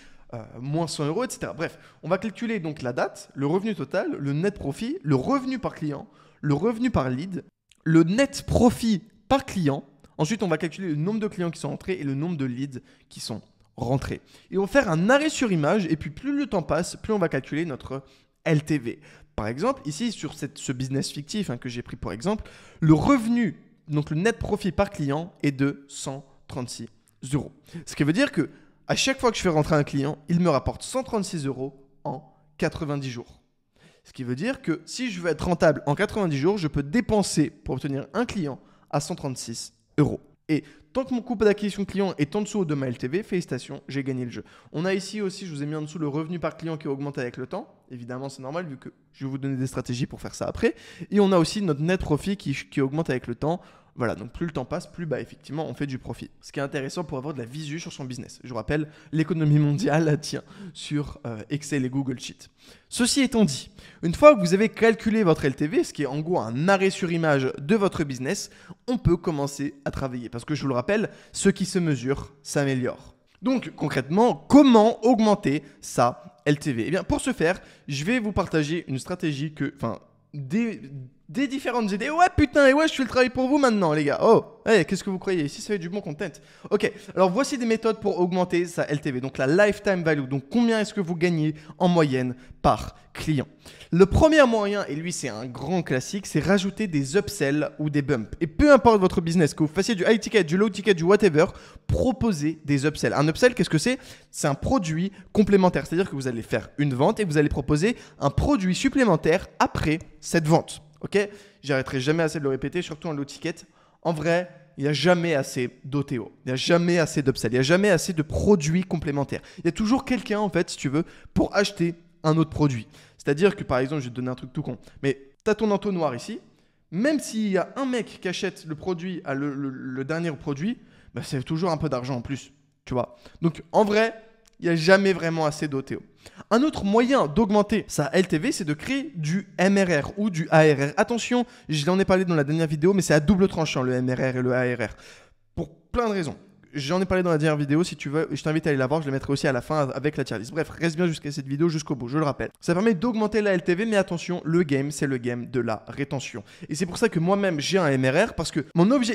moins 100 €, etc. Bref, on va calculer donc la date, le revenu total, le net profit, le revenu par client, le revenu par lead, le net profit par client. Ensuite, on va calculer le nombre de clients qui sont entrés et le nombre de leads qui sont rentrés. Et on va faire un arrêt sur image. Et puis, plus le temps passe, plus on va calculer notre LTV. Par exemple, ici, sur ce business fictif que j'ai pris pour exemple, le revenu, donc le net profit par client, est de 136 €. Ce qui veut dire que à chaque fois que je fais rentrer un client, il me rapporte 136 € en 90 jours. Ce qui veut dire que si je veux être rentable en 90 jours, je peux dépenser pour obtenir un client à 136 €. Et tant que mon coût d'acquisition client est en dessous de ma LTV, félicitations, j'ai gagné le jeu. On a ici aussi, je vous ai mis en dessous le revenu par client qui augmente avec le temps. Évidemment, c'est normal vu que je vais vous donner des stratégies pour faire ça après. Et on a aussi notre net profit qui augmente avec le temps. Voilà, donc plus le temps passe, plus effectivement on fait du profit. Ce qui est intéressant pour avoir de la visu sur son business. Je vous rappelle, l'économie mondiale tient sur Excel et Google Sheet. Ceci étant dit, une fois que vous avez calculé votre LTV, ce qui est en gros un arrêt sur image de votre business, on peut commencer à travailler. Parce que je vous le rappelle, ce qui se mesure s'améliore. Donc concrètement, comment augmenter sa LTV? Eh bien, pour ce faire, je vais vous partager une stratégie des différentes idées. Ouais putain, et ouais, je fais le travail pour vous maintenant les gars. Qu'est-ce que vous croyez? Ici ça fait du bon content. Ok, alors voici des méthodes pour augmenter sa LTV. Donc la lifetime value, donc combien est-ce que vous gagnez en moyenne par client. Le premier moyen, et lui c'est un grand classique, c'est rajouter des upsells ou des bumps. Et peu importe votre business, que vous fassiez du high ticket, du low ticket, du whatever, proposez des upsells. Un upsell, qu'est-ce que c'est? C'est un produit complémentaire. C'est-à-dire que vous allez faire une vente et vous allez proposer un produit supplémentaire après cette vente. Ok, j'arrêterai jamais assez de le répéter, surtout en low ticket. En vrai, il n'y a jamais assez d'OTO, il n'y a jamais assez d'upsell, il n'y a jamais assez de produits complémentaires. Il y a toujours quelqu'un, en fait, si tu veux, pour acheter un autre produit. C'est-à-dire que, par exemple, je vais te donner un truc tout con, mais tu as ton entonnoir ici, même s'il y a un mec qui achète le produit, le dernier produit, c'est toujours un peu d'argent en plus, tu vois. Donc, en vrai, il n'y a jamais vraiment assez d'OTO. Un autre moyen d'augmenter sa LTV, c'est de créer du MRR ou du ARR. Attention, je l'en ai parlé dans la dernière vidéo, mais c'est à double tranchant le MRR et le ARR. Pour plein de raisons. J'en ai parlé dans la dernière vidéo, si tu veux, je t'invite à aller la voir, je la mettrai aussi à la fin avec la tier list. Bref, reste bien jusqu'à cette vidéo, jusqu'au bout, je le rappelle. Ça permet d'augmenter la LTV, mais attention, le game, c'est le game de la rétention. Et c'est pour ça que moi-même, j'ai un MRR, parce que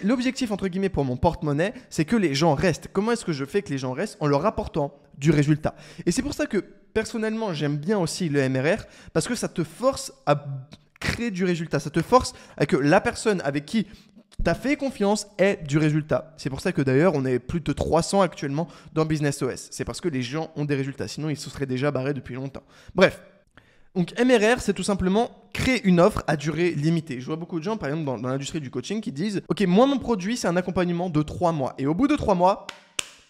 l'objectif, entre guillemets, pour mon porte-monnaie, c'est que les gens restent. Comment est-ce que je fais que les gens restent? En leur apportant du résultat. Et c'est pour ça que, personnellement, j'aime bien aussi le MRR, parce que ça te force à créer du résultat. Ça te force à que la personne avec qui t'as fait confiance ait du résultat. C'est pour ça que d'ailleurs, on est plus de 300 actuellement dans Business OS. C'est parce que les gens ont des résultats. Sinon, ils se seraient déjà barrés depuis longtemps. Bref. Donc, MRR, c'est tout simplement crée une offre à durée limitée. Je vois beaucoup de gens, par exemple, dans l'industrie du coaching qui disent « Ok, moi, mon produit, c'est un accompagnement de 3 mois. Et au bout de 3 mois,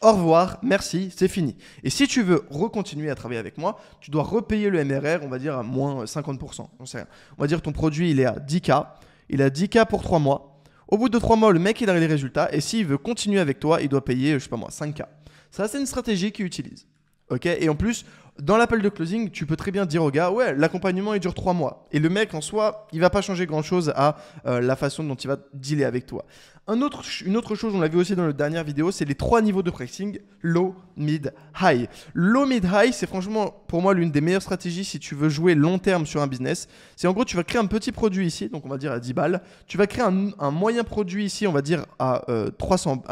au revoir, merci, c'est fini. Et si tu veux recontinuer à travailler avec moi, tu dois repayer le MRR, on va dire à moins 50%. On va dire ton produit, il est à 10K. Il a 10K pour 3 mois. Au bout de 3 mois, le mec, il a les résultats. Et s'il veut continuer avec toi, il doit payer, je sais pas moi, 5K. Ça, c'est une stratégie qu'il utilise. Ok, et en plus, dans l'appel de closing, tu peux très bien dire au gars, ouais, l'accompagnement il dure 3 mois. Et le mec en soi, il va pas changer grand chose à la façon dont il va dealer avec toi. Une autre chose, on l'a vu aussi dans la dernière vidéo, c'est les 3 niveaux de pricing, low, mid, high. Low, mid, high, c'est franchement pour moi l'une des meilleures stratégies si tu veux jouer long terme sur un business. C'est en gros, tu vas créer un petit produit ici, donc on va dire à 10 balles. Tu vas créer un moyen produit ici, on va dire à 300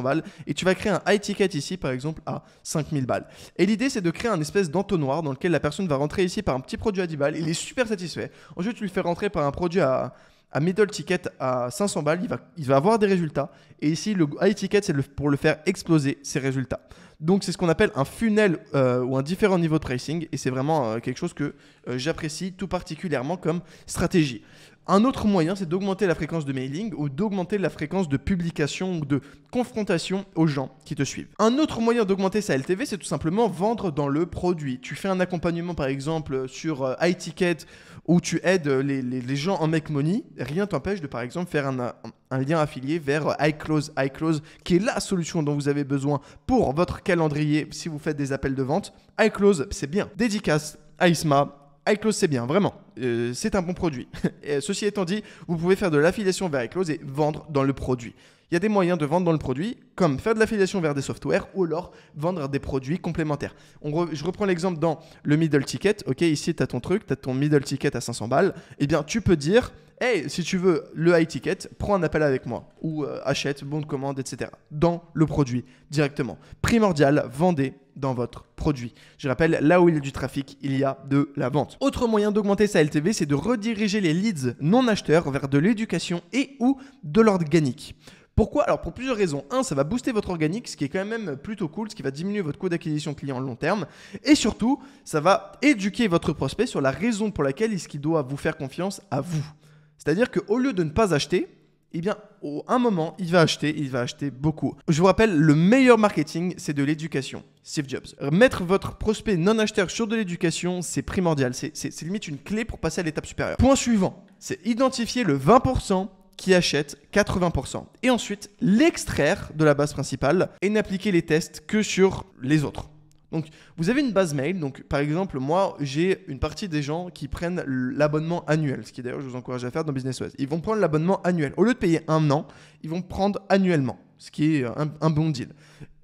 balles. Et tu vas créer un high ticket ici, par exemple, à 5000 balles. Et l'idée, c'est de créer un espèce d'entonnoir dans lequel la personne va rentrer ici par un petit produit à 10 balles. Il est super satisfait. Ensuite, tu lui fais rentrer par un produit à middle ticket à 500 balles, il va avoir des résultats. Et ici, le high ticket, c'est pour le faire exploser ses résultats. Donc, c'est ce qu'on appelle un funnel ou un différent niveau de pricing. Et c'est vraiment quelque chose que j'apprécie tout particulièrement comme stratégie. Un autre moyen, c'est d'augmenter la fréquence de mailing ou d'augmenter la fréquence de publication ou de confrontation aux gens qui te suivent. Un autre moyen d'augmenter sa LTV, c'est tout simplement vendre dans le produit. Tu fais un accompagnement, par exemple, sur High Ticket où tu aides les gens en Make Money. Rien t'empêche de, par exemple, faire un lien affilié vers iClose, qui est la solution dont vous avez besoin pour votre calendrier si vous faites des appels de vente. iClose, c'est bien. Dédicace, iSma. iClose, c'est bien, vraiment. C'est un bon produit. Et ceci étant dit, vous pouvez faire de l'affiliation vers iClose et vendre dans le produit. Il y a des moyens de vendre dans le produit, comme faire de l'affiliation vers des softwares ou alors vendre des produits complémentaires. Je reprends l'exemple dans le middle ticket. Ok, ici, tu as ton truc, tu as ton middle ticket à 500 balles. Eh bien, tu peux dire, hey, si tu veux le high ticket, prends un appel avec moi ou achète, bon de commande, etc. dans le produit directement. Primordial, vendez dans votre produit. Je rappelle, là où il y a du trafic, il y a de la vente. Autre moyen d'augmenter sa LTV, c'est de rediriger les leads non acheteurs vers de l'éducation et ou de l'organique. Pourquoi? Alors pour plusieurs raisons. Un, ça va booster votre organique, ce qui est quand même plutôt cool, ce qui va diminuer votre coût d'acquisition client à long terme. Et surtout, ça va éduquer votre prospect sur la raison pour laquelle il doit vous faire confiance à vous. C'est-à-dire qu'au lieu de ne pas acheter, eh bien, à un moment, il va acheter beaucoup. Je vous rappelle, le meilleur marketing, c'est de l'éducation. Steve Jobs. Mettre votre prospect non acheteur sur de l'éducation, c'est primordial. C'est limite une clé pour passer à l'étape supérieure. Point suivant, c'est identifier le 20% qui achète 80%. Et ensuite, l'extraire de la base principale et n'appliquer les tests que sur les autres. Donc, vous avez une base mail. Donc, par exemple, moi, j'ai une partie des gens qui prennent l'abonnement annuel, ce qui d'ailleurs, je vous encourage à faire dans Business OS. Ils vont prendre l'abonnement annuel. Au lieu de payer un an, ils vont prendre annuellement, ce qui est un bon deal,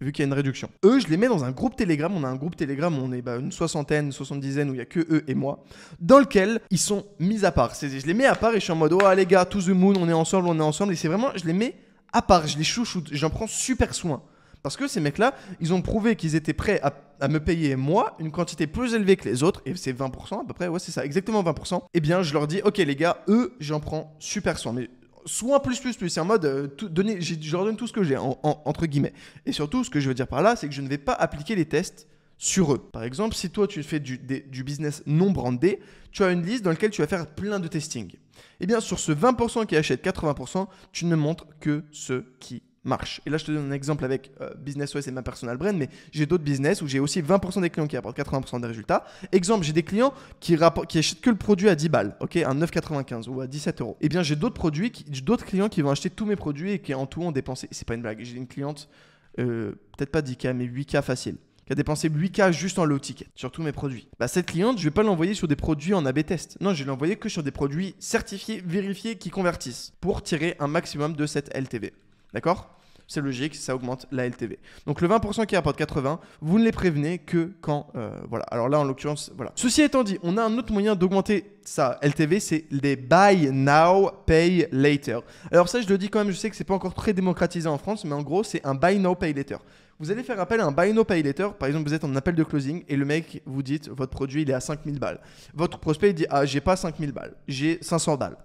vu qu'il y a une réduction. Eux, je les mets dans un groupe Telegram. On a un groupe Telegram, on est une soixantaine, 70aine, où il n'y a que eux et moi, dans lequel ils sont mis à part. Je les mets à part et je suis en mode, oh les gars, to the moon, on est ensemble. Et c'est vraiment, je les mets à part, je les chouchoute, j'en prends super soin. Parce que ces mecs-là, ils ont prouvé qu'ils étaient prêts à me payer, moi, une quantité plus élevée que les autres, et c'est 20% à peu près, ouais, c'est ça, exactement 20%. Eh bien, je leur dis, ok les gars, eux, j'en prends super soin. Mais soin plus. C'est en mode, je leur donne tout ce que j'ai, entre guillemets. Et surtout, ce que je veux dire par là, c'est que je ne vais pas appliquer les tests sur eux. Par exemple, si toi, tu fais du business non brandé, tu as une liste dans laquelle tu vas faire plein de testing. Eh bien, sur ce 20% qui achètent 80%, tu ne montres que ceux qui marche. Et là, je te donne un exemple avec Business OS et ma personal brand, mais j'ai d'autres business où j'ai aussi 20% des clients qui apportent 80% des résultats. Exemple, j'ai des clients qui achètent que le produit à 10 balles, ok, à 9,95 ou à 17 euros. Eh bien, j'ai d'autres clients qui vont acheter tous mes produits et qui en tout ont dépensé, c'est pas une blague, j'ai une cliente, peut-être pas 10K, mais 8K facile, qui a dépensé 8K juste en low ticket sur tous mes produits. Bah, cette cliente, je ne vais pas l'envoyer sur des produits en A/B test. Non, je vais l'envoyer que sur des produits certifiés, vérifiés, qui convertissent pour tirer un maximum de cette LTV. D'accord ? C'est logique, ça augmente la LTV. Donc le 20% qui rapporte 80, vous ne les prévenez que quand... voilà. Alors là, en l'occurrence, voilà. Ceci étant dit, on a un autre moyen d'augmenter sa LTV, c'est les Buy Now, Pay Later. Alors ça, je le dis quand même, je sais que ce n'est pas encore très démocratisé en France, mais en gros, c'est un Buy Now, Pay Later. Vous allez faire appel à un Buy Now, Pay Later. Par exemple, vous êtes en appel de closing et le mec vous dit, votre produit, il est à 5000 balles. Votre prospect, il dit, ah, j'ai pas 5000 balles, j'ai 500 balles.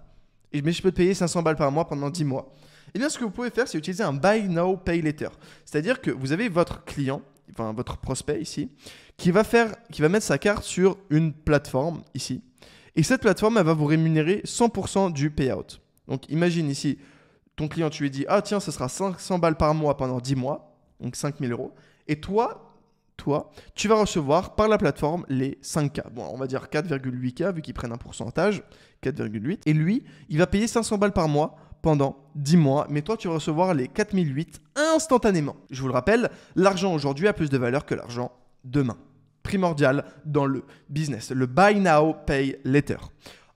Mais je peux te payer 500 balles par mois pendant 10 mois. Eh bien, ce que vous pouvez faire, c'est utiliser un Buy Now, Pay Later. C'est-à-dire que vous avez votre client, enfin votre prospect ici, qui va mettre sa carte sur une plateforme ici. Et cette plateforme, elle va vous rémunérer 100% du payout. Donc imagine ici, ton client, tu lui dis, ah tiens, ce sera 500 balles par mois pendant 10 mois, donc 5000 euros. Et toi, tu vas recevoir par la plateforme les 5K. Bon, on va dire 4,8K vu qu'ils prennent un pourcentage, 4,8. Et lui, il va payer 500 balles par mois pendant 10 mois. Mais toi, tu vas recevoir les 4008 instantanément. Je vous le rappelle, l'argent aujourd'hui a plus de valeur que l'argent demain. Primordial dans le business. Le buy now, pay later.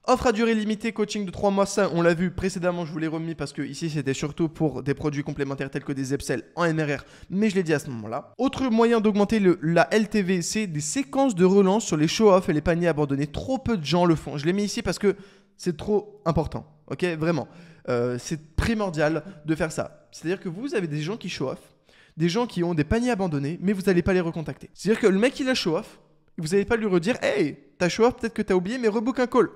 Offre à durée limitée, coaching de 3 mois, ça on l'a vu précédemment, je vous l'ai remis parce que ici c'était surtout pour des produits complémentaires tels que des upsells en MRR, mais je l'ai dit à ce moment-là. Autre moyen d'augmenter la LTV, c'est des séquences de relance sur les show-off et les paniers abandonnés. Trop peu de gens le font. Je l'ai mis ici parce que c'est trop important, ok, vraiment. C'est primordial de faire ça. C'est-à-dire que vous avez des gens qui show-off, des gens qui ont des paniers abandonnés, mais vous n'allez pas les recontacter. C'est-à-dire que le mec il a show-off, vous n'allez pas lui redire « Hey, t'as show-off, peut-être que t'as oublié, mais rebook un call ».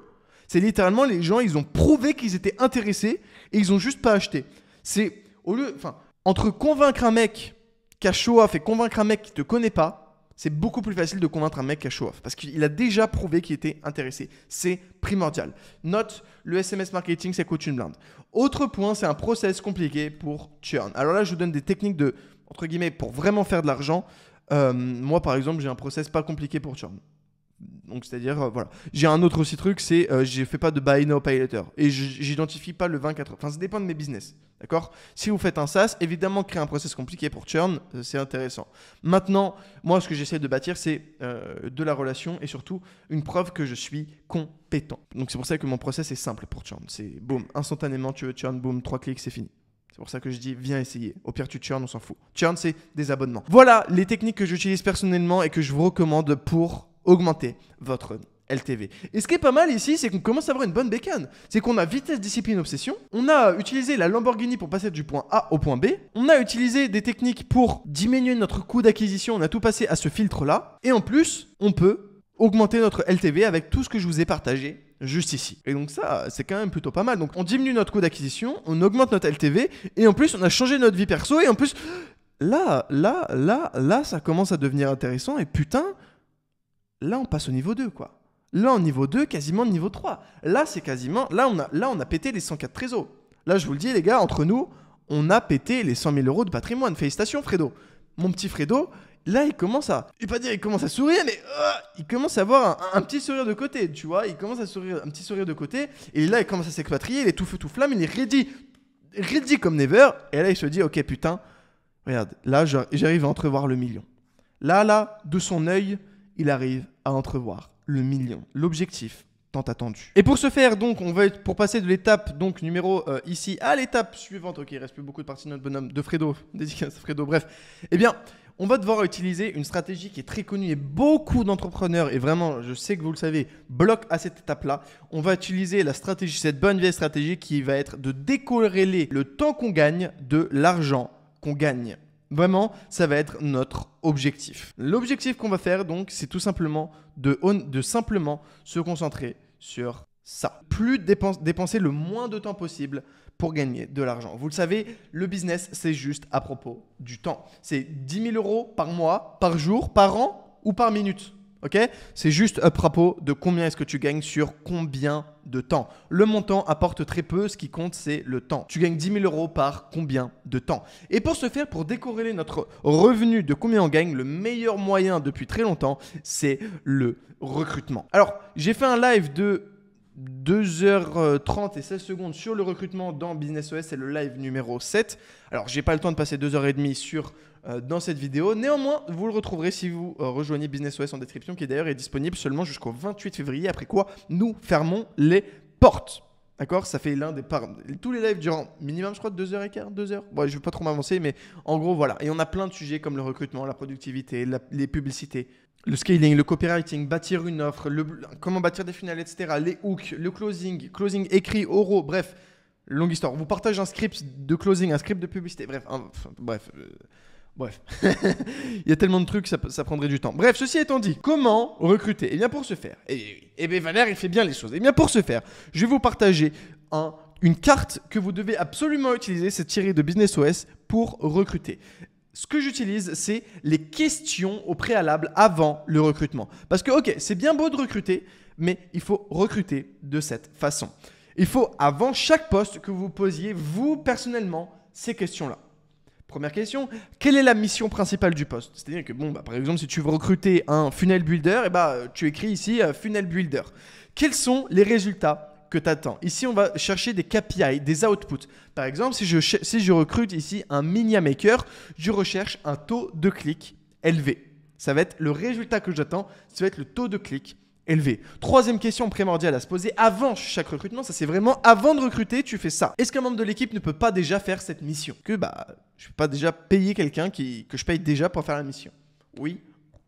C'est littéralement les gens, ils ont prouvé qu'ils étaient intéressés et ils ont juste pas acheté. C'est entre convaincre un mec qui a show off et convaincre un mec qui te connaît pas, c'est beaucoup plus facile de convaincre un mec qui a show off parce qu'il a déjà prouvé qu'il était intéressé. C'est primordial. Note, le SMS marketing, ça coûte une blinde. Autre point, c'est un process compliqué pour churn. Alors là, je vous donne des techniques de, entre guillemets, pour vraiment faire de l'argent. Moi, par exemple, j'ai un process pas compliqué pour churn. Donc c'est-à-dire, voilà. J'ai un autre aussi truc, c'est je fais pas de buy now, pay later. Et j'identifie pas le 20-80. Enfin, ça dépend de mes business. D'accord ? Si vous faites un SaaS, évidemment, créer un process compliqué pour churn, c'est intéressant. Maintenant, moi, ce que j'essaie de bâtir, c'est de la relation et surtout une preuve que je suis compétent. Donc c'est pour ça que mon process est simple pour churn. C'est boum, instantanément, tu veux churn, boum, 3 clics, c'est fini. C'est pour ça que je dis, viens essayer. Au pire, tu churn, on s'en fout. Churn, c'est des abonnements. Voilà les techniques que j'utilise personnellement et que je vous recommande pour augmenter votre LTV. Et ce qui est pas mal ici, c'est qu'on commence à avoir une bonne bécane. C'est qu'on a vitesse, discipline, obsession. On a utilisé la Lamborghini pour passer du point A au point B. On a utilisé des techniques pour diminuer notre coût d'acquisition. On a tout passé à ce filtre-là. Et en plus, on peut augmenter notre LTV avec tout ce que je vous ai partagé juste ici. Et donc ça, c'est quand même plutôt pas mal. Donc on diminue notre coût d'acquisition, on augmente notre LTV et en plus, on a changé notre vie perso et en plus, là, ça commence à devenir intéressant et putain, là, on passe au niveau 2, quoi. Là, en niveau 2, quasiment niveau 3. Là, c'est quasiment... Là, on a pété les 104 trésors. Là, je vous le dis, les gars, entre nous, on a pété les 100 000 euros de patrimoine. Félicitations, Fredo. Mon petit Fredo, là, il commence à... Je vais pas dire il commence à sourire, mais il commence à avoir un petit sourire de côté, tu vois. Il commence à sourire, un petit sourire de côté. Et là, il commence à s'expatrier. Il est tout feu, tout flamme. Il est ready comme never. Et là, il se dit, ok, putain, regarde, là, j'arrive à entrevoir le million. Là, de son œil... il arrive à entrevoir le million. L'objectif tant attendu. Et pour ce faire, donc, pour passer de l'étape donc numéro ici à l'étape suivante, ok, il reste plus beaucoup de parties de notre bonhomme de Fredo, dédicace Fredo, bref, eh bien, on va devoir utiliser une stratégie qui est très connue et beaucoup d'entrepreneurs, et vraiment, je sais que vous le savez, bloquent à cette étape-là. On va utiliser la stratégie, cette bonne vieille stratégie qui va être de décorréler le temps qu'on gagne de l'argent qu'on gagne. Vraiment, ça va être notre objectif. L'objectif qu'on va faire, donc, c'est tout simplement de simplement se concentrer sur ça. Plus dépenser le moins de temps possible pour gagner de l'argent. Vous le savez, le business, c'est juste à propos du temps. C'est 10 000 euros par mois, par jour, par an ou par minute. Ok ? C'est juste à propos de combien est-ce que tu gagnes sur combien de temps. Le montant apporte très peu, ce qui compte c'est le temps. Tu gagnes 10 000 euros par combien de temps. Et pour ce faire, pour décorréler notre revenu de combien on gagne, le meilleur moyen depuis très longtemps, c'est le recrutement. Alors, j'ai fait un live de 2h30 et 16 secondes sur le recrutement dans Business OS, c'est le live numéro 7. Alors, j'ai pas le temps de passer 2h30 dans cette vidéo. Néanmoins, vous le retrouverez si vous rejoignez Business OS en description, qui d'ailleurs est disponible seulement jusqu'au 28 février, après quoi nous fermons les portes. D'accord ? Ça fait tous les lives durant minimum, je crois, 2h15, 2h. Bon, je ne vais pas trop m'avancer, mais en gros, voilà. Et on a plein de sujets comme le recrutement, la productivité, les publicités, le scaling, le copywriting, bâtir une offre, comment bâtir des funnels, etc. Les hooks, le closing écrit, oraux, bref, longue histoire. On vous partage un script de closing, un script de publicité, bref. Il y a tellement de trucs, ça prendrait du temps. Bref, ceci étant dit, comment recruter ? Eh bien, pour ce faire, bien Valère, il fait bien les choses. Eh bien, pour ce faire, je vais vous partager une carte que vous devez absolument utiliser, c'est tiré de Business OS pour recruter. Ce que j'utilise, c'est les questions au préalable avant le recrutement. Parce que, ok, c'est bien beau de recruter, mais il faut recruter de cette façon. Il faut, avant chaque poste, que vous posiez, vous, personnellement, ces questions-là. Première question, quelle est la mission principale du poste? C'est-à-dire que, par exemple, si tu veux recruter un funnel builder, tu écris ici funnel builder. Quels sont les résultats que tu attends? Ici, on va chercher des KPI, des outputs. Par exemple, si je recrute ici un media maker, je recherche un taux de clic élevé. Ça va être le résultat que j'attends, ça va être le taux de clic élevé. Troisième question primordiale à se poser avant chaque recrutement, ça c'est vraiment avant de recruter, tu fais ça. Est-ce qu'un membre de l'équipe ne peut pas déjà faire cette mission? Je ne peux pas déjà payer quelqu'un que je paye déjà pour faire la mission? Oui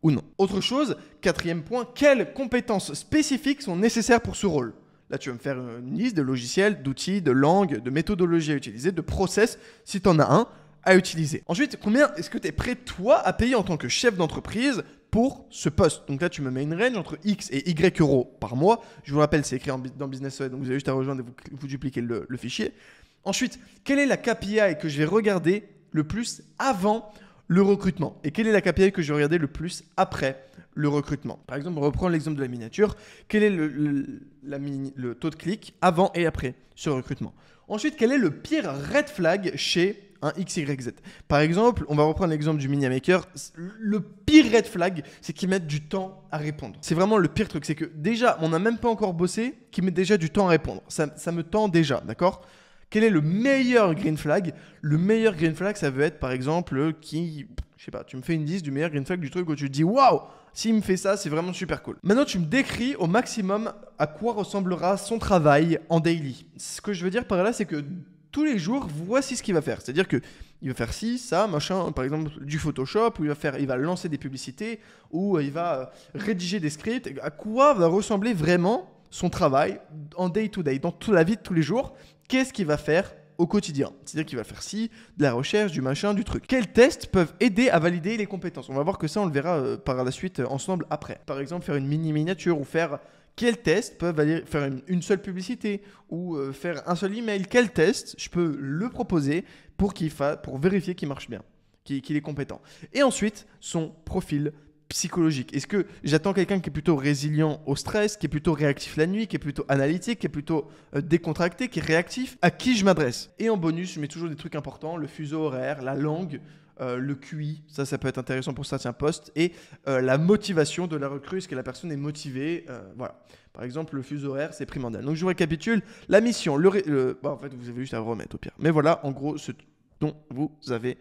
ou non? Autre chose, quatrième point, quelles compétences spécifiques sont nécessaires pour ce rôle? Là, tu vas me faire une liste de logiciels, d'outils, de langues, de méthodologies à utiliser, de process, si tu en as un, à utiliser. Ensuite, combien est-ce que tu es prêt, toi, à payer en tant que chef d'entreprise pour ce poste? Donc là, tu me mets une range entre X et Y euros par mois. Je vous rappelle, c'est écrit dans Business OS, donc vous avez juste à rejoindre et vous dupliquez le fichier. Ensuite, quelle est la KPI que je vais regarder le plus avant le recrutement? Et quelle est la KPI que je vais regarder le plus après le recrutement? Par exemple, on reprend l'exemple de la miniature. Quel est le taux de clic avant et après ce recrutement? Ensuite, quel est le pire red flag chez un XYZ? Par exemple, on va reprendre l'exemple du Media Maker. Le pire red flag, c'est qu'ils mettent du temps à répondre. C'est vraiment le pire truc. C'est que déjà, on n'a même pas encore bossé, qu'ils mettent déjà du temps à répondre. Ça me tend déjà, d'accord? Quel est le meilleur green flag? Le meilleur green flag, ça veut être par exemple je sais pas, tu me fais une liste du meilleur green flag du truc où tu te dis waouh, s'il me fait ça, c'est vraiment super cool. Maintenant, tu me décris au maximum à quoi ressemblera son travail en daily. Ce que je veux dire par là, c'est que tous les jours, voici ce qu'il va faire. C'est-à-dire qu'il va faire ci, ça, machin, par exemple du Photoshop, où il va lancer des publicités, ou il va rédiger des scripts. À quoi va ressembler vraiment son travail en day-to-day, dans toute la vie de tous les jours? Qu'est-ce qu'il va faire au quotidien? C'est-à-dire qu'il va faire ci, de la recherche, du machin, du truc. Quels tests peuvent aider à valider les compétences? On va voir que ça, on le verra par la suite ensemble après. Par exemple, faire une mini-miniature ou faire... Quels tests peuvent faire une seule publicité ou faire un seul email? Quel test je peux le proposer pour vérifier qu'il marche bien, qu'il est compétent? Et ensuite, son profil psychologique. Est-ce que j'attends quelqu'un qui est plutôt résilient au stress, qui est plutôt réactif la nuit, qui est plutôt analytique, qui est plutôt décontracté, qui est réactif? À qui je m'adresse? Et en bonus, je mets toujours des trucs importants, le fuseau horaire, la langue, le QI, ça peut être intéressant pour certains postes, et la motivation de la recrue, est-ce que la personne est motivée? Voilà. Par exemple, le fuseau horaire, c'est primordial. Donc, je vous récapitule. La mission, en fait, vous avez juste à remettre au pire. Mais voilà, en gros, ce dont vous avez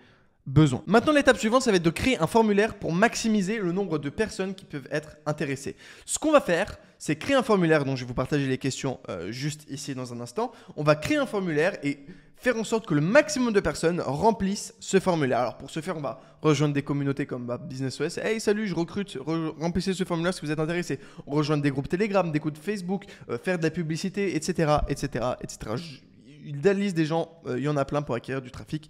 besoin. Maintenant, l'étape suivante, ça va être de créer un formulaire pour maximiser le nombre de personnes qui peuvent être intéressées. Ce qu'on va faire, c'est créer un formulaire dont je vais vous partager les questions juste ici dans un instant. On va créer un formulaire et faire en sorte que le maximum de personnes remplissent ce formulaire. Alors pour ce faire, on va rejoindre des communautés comme Business OS. Hey, salut, je recrute, remplissez ce formulaire si vous êtes intéressé. Rejoindre des groupes Telegram, des groupes Facebook, faire de la publicité, etc. etc., etc. La liste des gens, il y en a plein pour acquérir du trafic.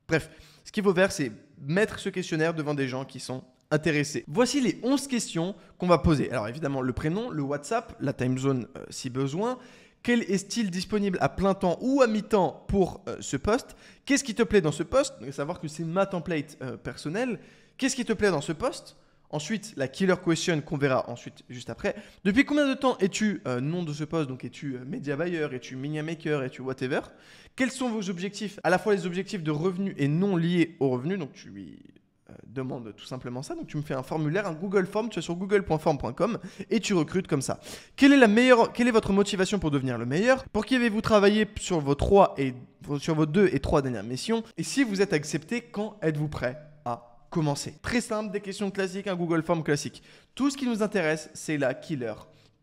Bref, ce qu'il faut faire, c'est mettre ce questionnaire devant des gens qui sont intéressés. Voici les 11 questions qu'on va poser. Alors évidemment, le prénom, le WhatsApp, la time zone si besoin. Quel est-il disponible à plein temps ou à mi-temps pour ce poste? Qu'est-ce qui te plaît dans ce poste? Savoir que c'est ma template personnelle. Qu'est-ce qui te plaît dans ce poste? Ensuite, la killer question qu'on verra ensuite juste après. Depuis combien de temps es-tu nom de ce poste? Donc es-tu media buyer, es-tu media maker, es-tu whatever? Quels sont vos objectifs? À la fois les objectifs de revenus et non liés aux revenus. Donc tu lui demandes tout simplement ça. Donc tu me fais un formulaire, un Google Form, tu vas sur google.form.com et tu recrutes comme ça. Quelle est votre motivation pour devenir le meilleur? Pour qui avez-vous travaillé sur vos 2 et 3 dernières missions? Et si vous êtes accepté, quand êtes-vous prêt à commencer? Très simple, des questions classiques, un Google Form classique. Tout ce qui nous intéresse, c'est la killer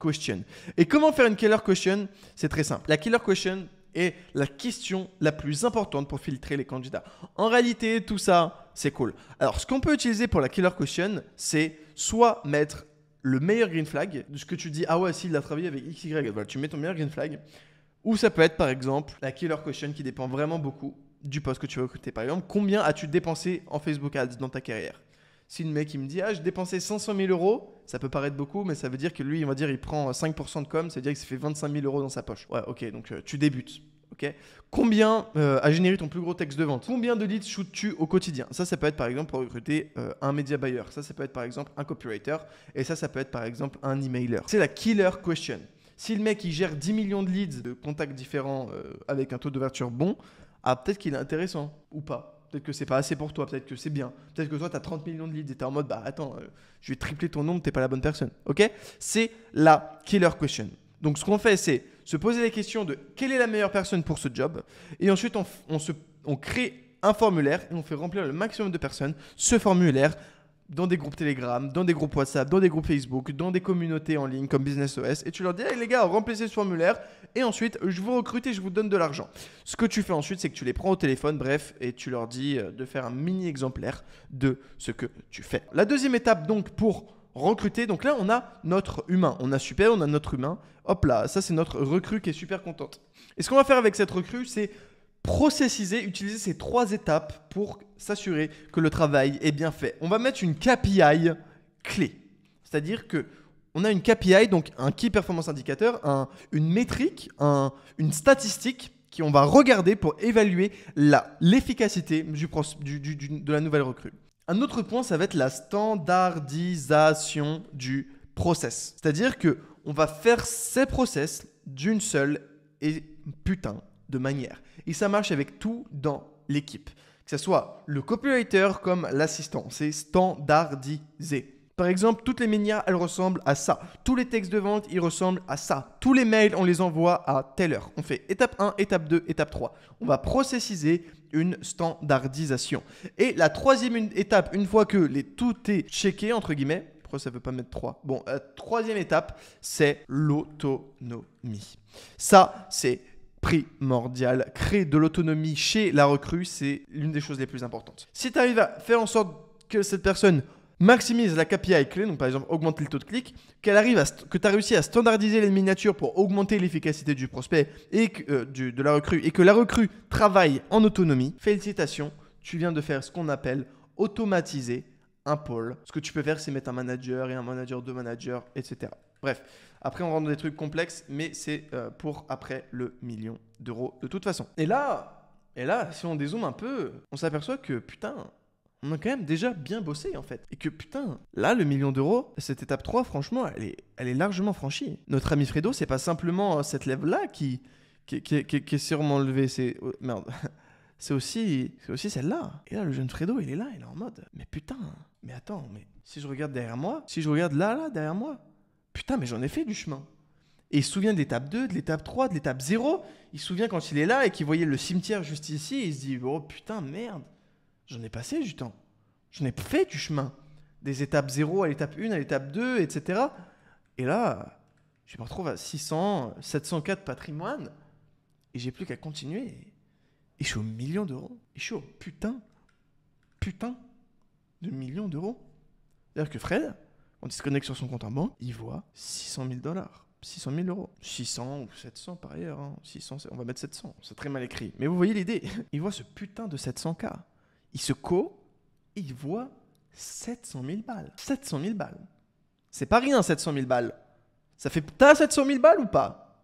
question. Et comment faire une killer question? C'est très simple. La killer question est la question la plus importante pour filtrer les candidats. En réalité, tout ça, c'est cool. Alors, ce qu'on peut utiliser pour la killer question, c'est soit mettre le meilleur green flag, de ce que tu dis, ah ouais, s'il a travaillé avec XY, voilà, tu mets ton meilleur green flag. Ou ça peut être, par exemple, la killer question qui dépend vraiment beaucoup du poste que tu veux recruter. Par exemple, combien as-tu dépensé en Facebook Ads dans ta carrière? Si le mec il me dit j'ai dépensé 500 000 euros, ça peut paraître beaucoup, mais ça veut dire que lui, il prend 5% de com, ça veut dire qu'il s'est fait 25 000 euros dans sa poche. Ouais, ok, donc tu débutes. ok? Combien a généré ton plus gros texte de vente? Combien de leads shootes-tu au quotidien? Ça peut être par exemple pour recruter un media buyer. Ça peut être par exemple un copywriter. Et ça peut être par exemple un emailer. C'est la killer question. Si le mec il gère 10 millions de leads de contacts différents avec un taux d'ouverture bon, peut-être qu'il est intéressant ou pas. Peut-être que c'est pas assez pour toi, peut-être que c'est bien. Peut-être que toi, tu as 30 millions de leads et tu es en mode, attends, je vais tripler ton nombre, tu n'es pas la bonne personne. Ok? C'est la killer question. Donc, ce qu'on fait, c'est se poser la question de quelle est la meilleure personne pour ce job. Et ensuite, on crée un formulaire et on fait remplir le maximum de personnes ce formulaire dans des groupes Telegram, dans des groupes WhatsApp, dans des groupes Facebook, dans des communautés en ligne comme Business OS. Et tu leur dis, hey, les gars, remplissez ce formulaire. Et ensuite, je vous recrute et je vous donne de l'argent. Ce que tu fais ensuite, c'est que tu les prends au téléphone, bref, et tu leur dis de faire un mini exemplaire de ce que tu fais. La deuxième étape, donc, pour recruter. Donc là, on a notre humain. On a notre humain. Hop là, ça, c'est notre recrue qui est super contente. Et ce qu'on va faire avec cette recrue, c'est processiser, utiliser ces 3 étapes pour s'assurer que le travail est bien fait. On va mettre une KPI clé. C'est-à-dire qu'on a une KPI, donc un Key Performance Indicator, une métrique, une statistique qu'on va regarder pour évaluer l'efficacité de la nouvelle recrue. Un autre point, ça va être la standardisation du process. C'est-à-dire qu'on va faire ces process d'une seule et putain de manière. Et ça marche avec tout dans l'équipe. Que ce soit le copywriter comme l'assistant. C'est standardisé. Par exemple, toutes les médias, elles ressemblent à ça. Tous les textes de vente, ils ressemblent à ça. Tous les mails, on les envoie à telle heure. On fait étape 1, étape 2, étape 3. On va processiser une standardisation. Et la troisième étape, une fois que tout est checké, entre guillemets, pourquoi ça ne veut pas mettre 3? Bon, la troisième étape, c'est l'autonomie. Ça, c'est primordial. Créer de l'autonomie chez la recrue, c'est l'une des choses les plus importantes. Si tu arrives à faire en sorte que cette personne maximise la KPI clé, donc par exemple augmenter le taux de clic, que tu as réussi à standardiser les miniatures pour augmenter l'efficacité du prospect et de la recrue, et que la recrue travaille en autonomie, félicitations, tu viens de faire ce qu'on appelle automatiser un pôle. Ce que tu peux faire, c'est mettre un manager et un manager, 2 managers, etc. Bref, après on rentre dans des trucs complexes, mais c'est pour après le 1 000 000 € de toute façon. Et là, si on dézoome un peu, on s'aperçoit que putain, on a quand même déjà bien bossé en fait. Et que putain, là le 1 000 000 €, cette étape 3, franchement, elle est largement franchie. Notre ami Fredo, c'est pas simplement cette lèvre-là qui est sûrement levée, merde. C'est aussi celle-là. Et là, le jeune Fredo, il est en mode, mais putain, mais attends, mais si je regarde derrière moi, si je regarde là, derrière moi, putain, mais j'en ai fait du chemin. Et il se souvient de l'étape 2, de l'étape 3, de l'étape 0. Il se souvient quand il est là et qu'il voyait le cimetière juste ici. Et il se dit, oh putain, merde, j'en ai passé du temps. J'en ai fait du chemin. Des étapes 0 à l'étape 1, à l'étape 2, etc. Et là, je me retrouve à 704 patrimoine. Et j'ai plus qu'à continuer. Et je suis au 1 000 000 €. Et je suis au putain de 1 000 000 €. C'est-à-dire que Fred, quand il se connecte sur son compte en banque, il voit 600 000 $. 600 000 €. 600 ou 700 par ailleurs. Hein. 600, on va mettre 700. C'est très mal écrit. Mais vous voyez l'idée. Il voit ce putain de 700K. Il se et il voit 700 000 balles. 700 000 balles. C'est pas rien, 700 000 balles. Ça fait... T'as 700 000 balles ou pas?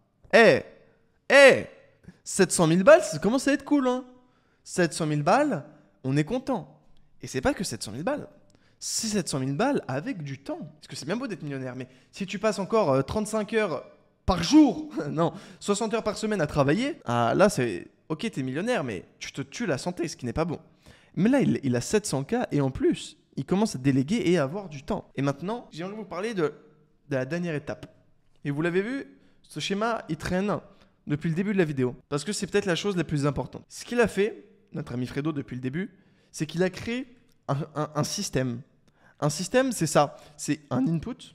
700 000 balles, ça commence à être cool. Hein. 700 000 balles, on est content. Et c'est pas que 700 000 balles. C'est 700 000 balles avec du temps. Parce que c'est bien beau d'être millionnaire, mais si tu passes encore 35 heures par jour, non, 60 heures par semaine à travailler, là, c'est... Ok, t'es millionnaire, mais tu te tues la santé, ce qui n'est pas bon. Mais là, il a 700K et en plus, il commence à déléguer et à avoir du temps. Et maintenant, j'aimerais vous parler de la dernière étape. Et vous l'avez vu, ce schéma, il traîne depuis le début de la vidéo. Parce que c'est peut-être la chose la plus importante. Ce qu'il a fait, notre ami Fredo, depuis le début, c'est qu'il a créé un système. Un système, c'est ça. C'est un input,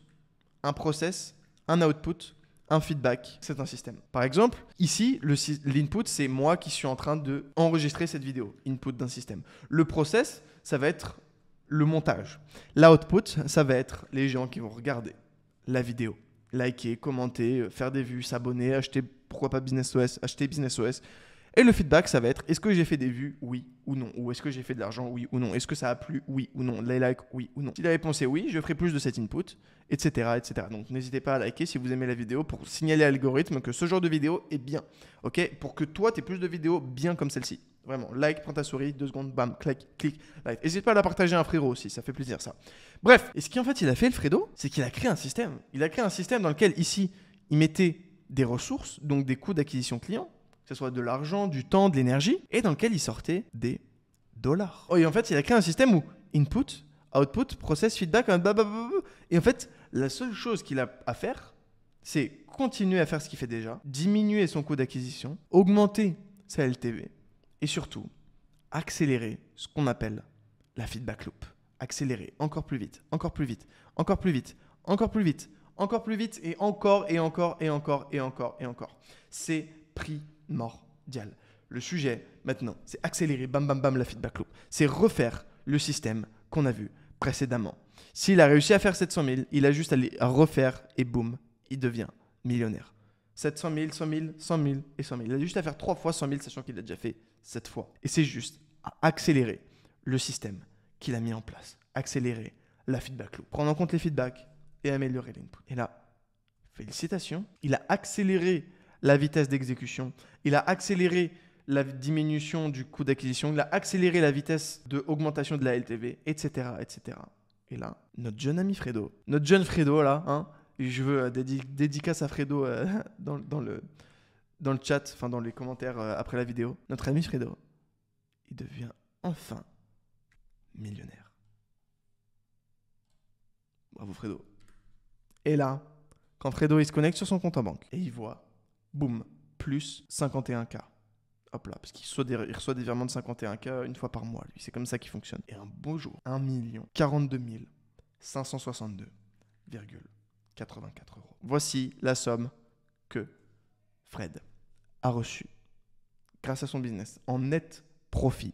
un process, un output, un feedback. C'est un système. Par exemple, ici, l'input, c'est moi qui suis en train d'enregistrer cette vidéo. Input d'un système. Le process, ça va être le montage. L'output, ça va être les gens qui vont regarder la vidéo. Liker, commenter, faire des vues, s'abonner, acheter, pourquoi pas Business OS, acheter Business OS, Et le feedback, ça va être est-ce que j'ai fait des vues? Oui ou non. Ou est-ce que j'ai fait de l'argent? Oui ou non. Est-ce que ça a plu? Oui ou non. Les likes? Oui ou non. Si la réponse est oui, je ferai plus de cet input, etc., etc. Donc n'hésitez pas à liker si vous aimez la vidéo pour signaler à l'algorithme que ce genre de vidéo est bien. Ok? Pour que toi, tu aies plus de vidéos bien comme celle-ci. Vraiment, like, prends ta souris, 2 secondes, bam, clic, like. N'hésite pas à la partager à un frérot aussi, ça fait plaisir ça. Bref, et ce qu'en fait il a fait le Fredo, c'est qu'il a créé un système. Il a créé un système dans lequel ici, il mettait des ressources, donc des coûts d'acquisition client, que ce soit de l'argent, du temps, de l'énergie, et dans lequel il sortait des dollars. Oh, et en fait, il a créé un système où input, output, process, feedback, et en fait, la seule chose qu'il a à faire, c'est continuer à faire ce qu'il fait déjà, diminuer son coût d'acquisition, augmenter sa LTV, et surtout, accélérer ce qu'on appelle la feedback loop. Accélérer encore plus vite, encore plus vite, encore plus vite, encore plus vite, encore plus vite, et encore, et encore, et encore, et encore, et encore. C'est primordial. Le sujet, maintenant, c'est accélérer, bam, bam, bam, la feedback loop. C'est refaire le système qu'on a vu précédemment. S'il a réussi à faire 700 000, il a juste à refaire, et boum, il devient millionnaire. 700 000, 100 000, 100 000 et 100 000. Il a juste à faire 3 fois 100 000, sachant qu'il l'a déjà fait 7 fois. Et c'est juste à accélérer le système qu'il a mis en place. Accélérer la feedback loop. Prendre en compte les feedbacks et améliorer l'input. Et là, félicitations. Il a accéléré la vitesse d'exécution. Il a accéléré la diminution du coût d'acquisition. Il a accéléré la vitesse d'augmentation de la LTV, etc., etc. Et là, notre jeune ami Fredo, notre jeune Fredo là, hein, je veux dédicace à Fredo dans le chat, enfin dans les commentaires après la vidéo. Notre ami Fredo, il devient enfin millionnaire. Bravo Fredo. Et là, quand Fredo il se connecte sur son compte en banque et il voit, boum, plus 51K. Hop là, parce qu'il reçoit des virements de 51K une fois par mois, lui. C'est comme ça qu'il fonctionne. Et un beau jour, 1 042 562,84 €. Voici la somme que Fred a reçue grâce à son business, en net profit,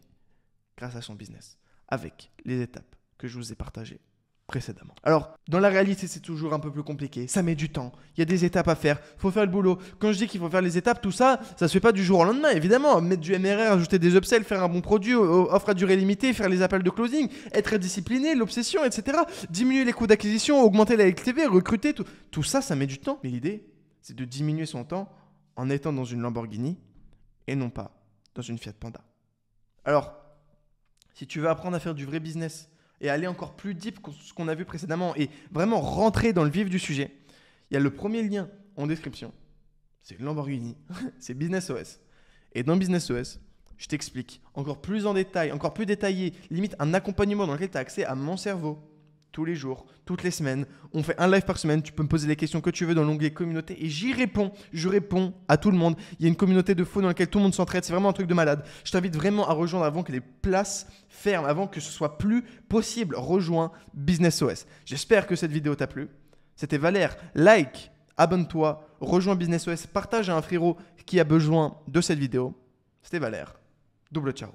grâce à son business, avec les étapes que je vous ai partagées précédemment. Alors, dans la réalité, c'est toujours un peu plus compliqué. Ça met du temps. Il y a des étapes à faire. Il faut faire le boulot. Quand je dis qu'il faut faire les étapes, tout ça, ça se fait pas du jour au lendemain, évidemment. Mettre du MRR, ajouter des upsells, faire un bon produit, offre à durée limitée, faire les appels de closing, être discipliné, l'obsession, etc. Diminuer les coûts d'acquisition, augmenter la LTV, recruter, tout ça, ça met du temps. Mais l'idée, c'est de diminuer son temps en étant dans une Lamborghini et non pas dans une Fiat Panda. Alors, si tu veux apprendre à faire du vrai business et aller encore plus deep que ce qu'on a vu précédemment et vraiment rentrer dans le vif du sujet, il y a le premier lien en description. C'est Lamborghini, c'est Business OS. Et dans Business OS, je t'explique encore plus en détail, encore plus détaillé, limite un accompagnement dans lequel tu as accès à mon cerveau tous les jours, toutes les semaines. On fait un live par semaine. Tu peux me poser les questions que tu veux dans l'onglet communauté et j'y réponds. Je réponds à tout le monde. Il y a une communauté de fous dans laquelle tout le monde s'entraide. C'est vraiment un truc de malade. Je t'invite vraiment à rejoindre avant que les places ferment, avant que ce soit plus possible. Rejoins Business OS. J'espère que cette vidéo t'a plu. C'était Valère. Like, abonne-toi, rejoins Business OS, partage à un frérot qui a besoin de cette vidéo. C'était Valère. Double ciao.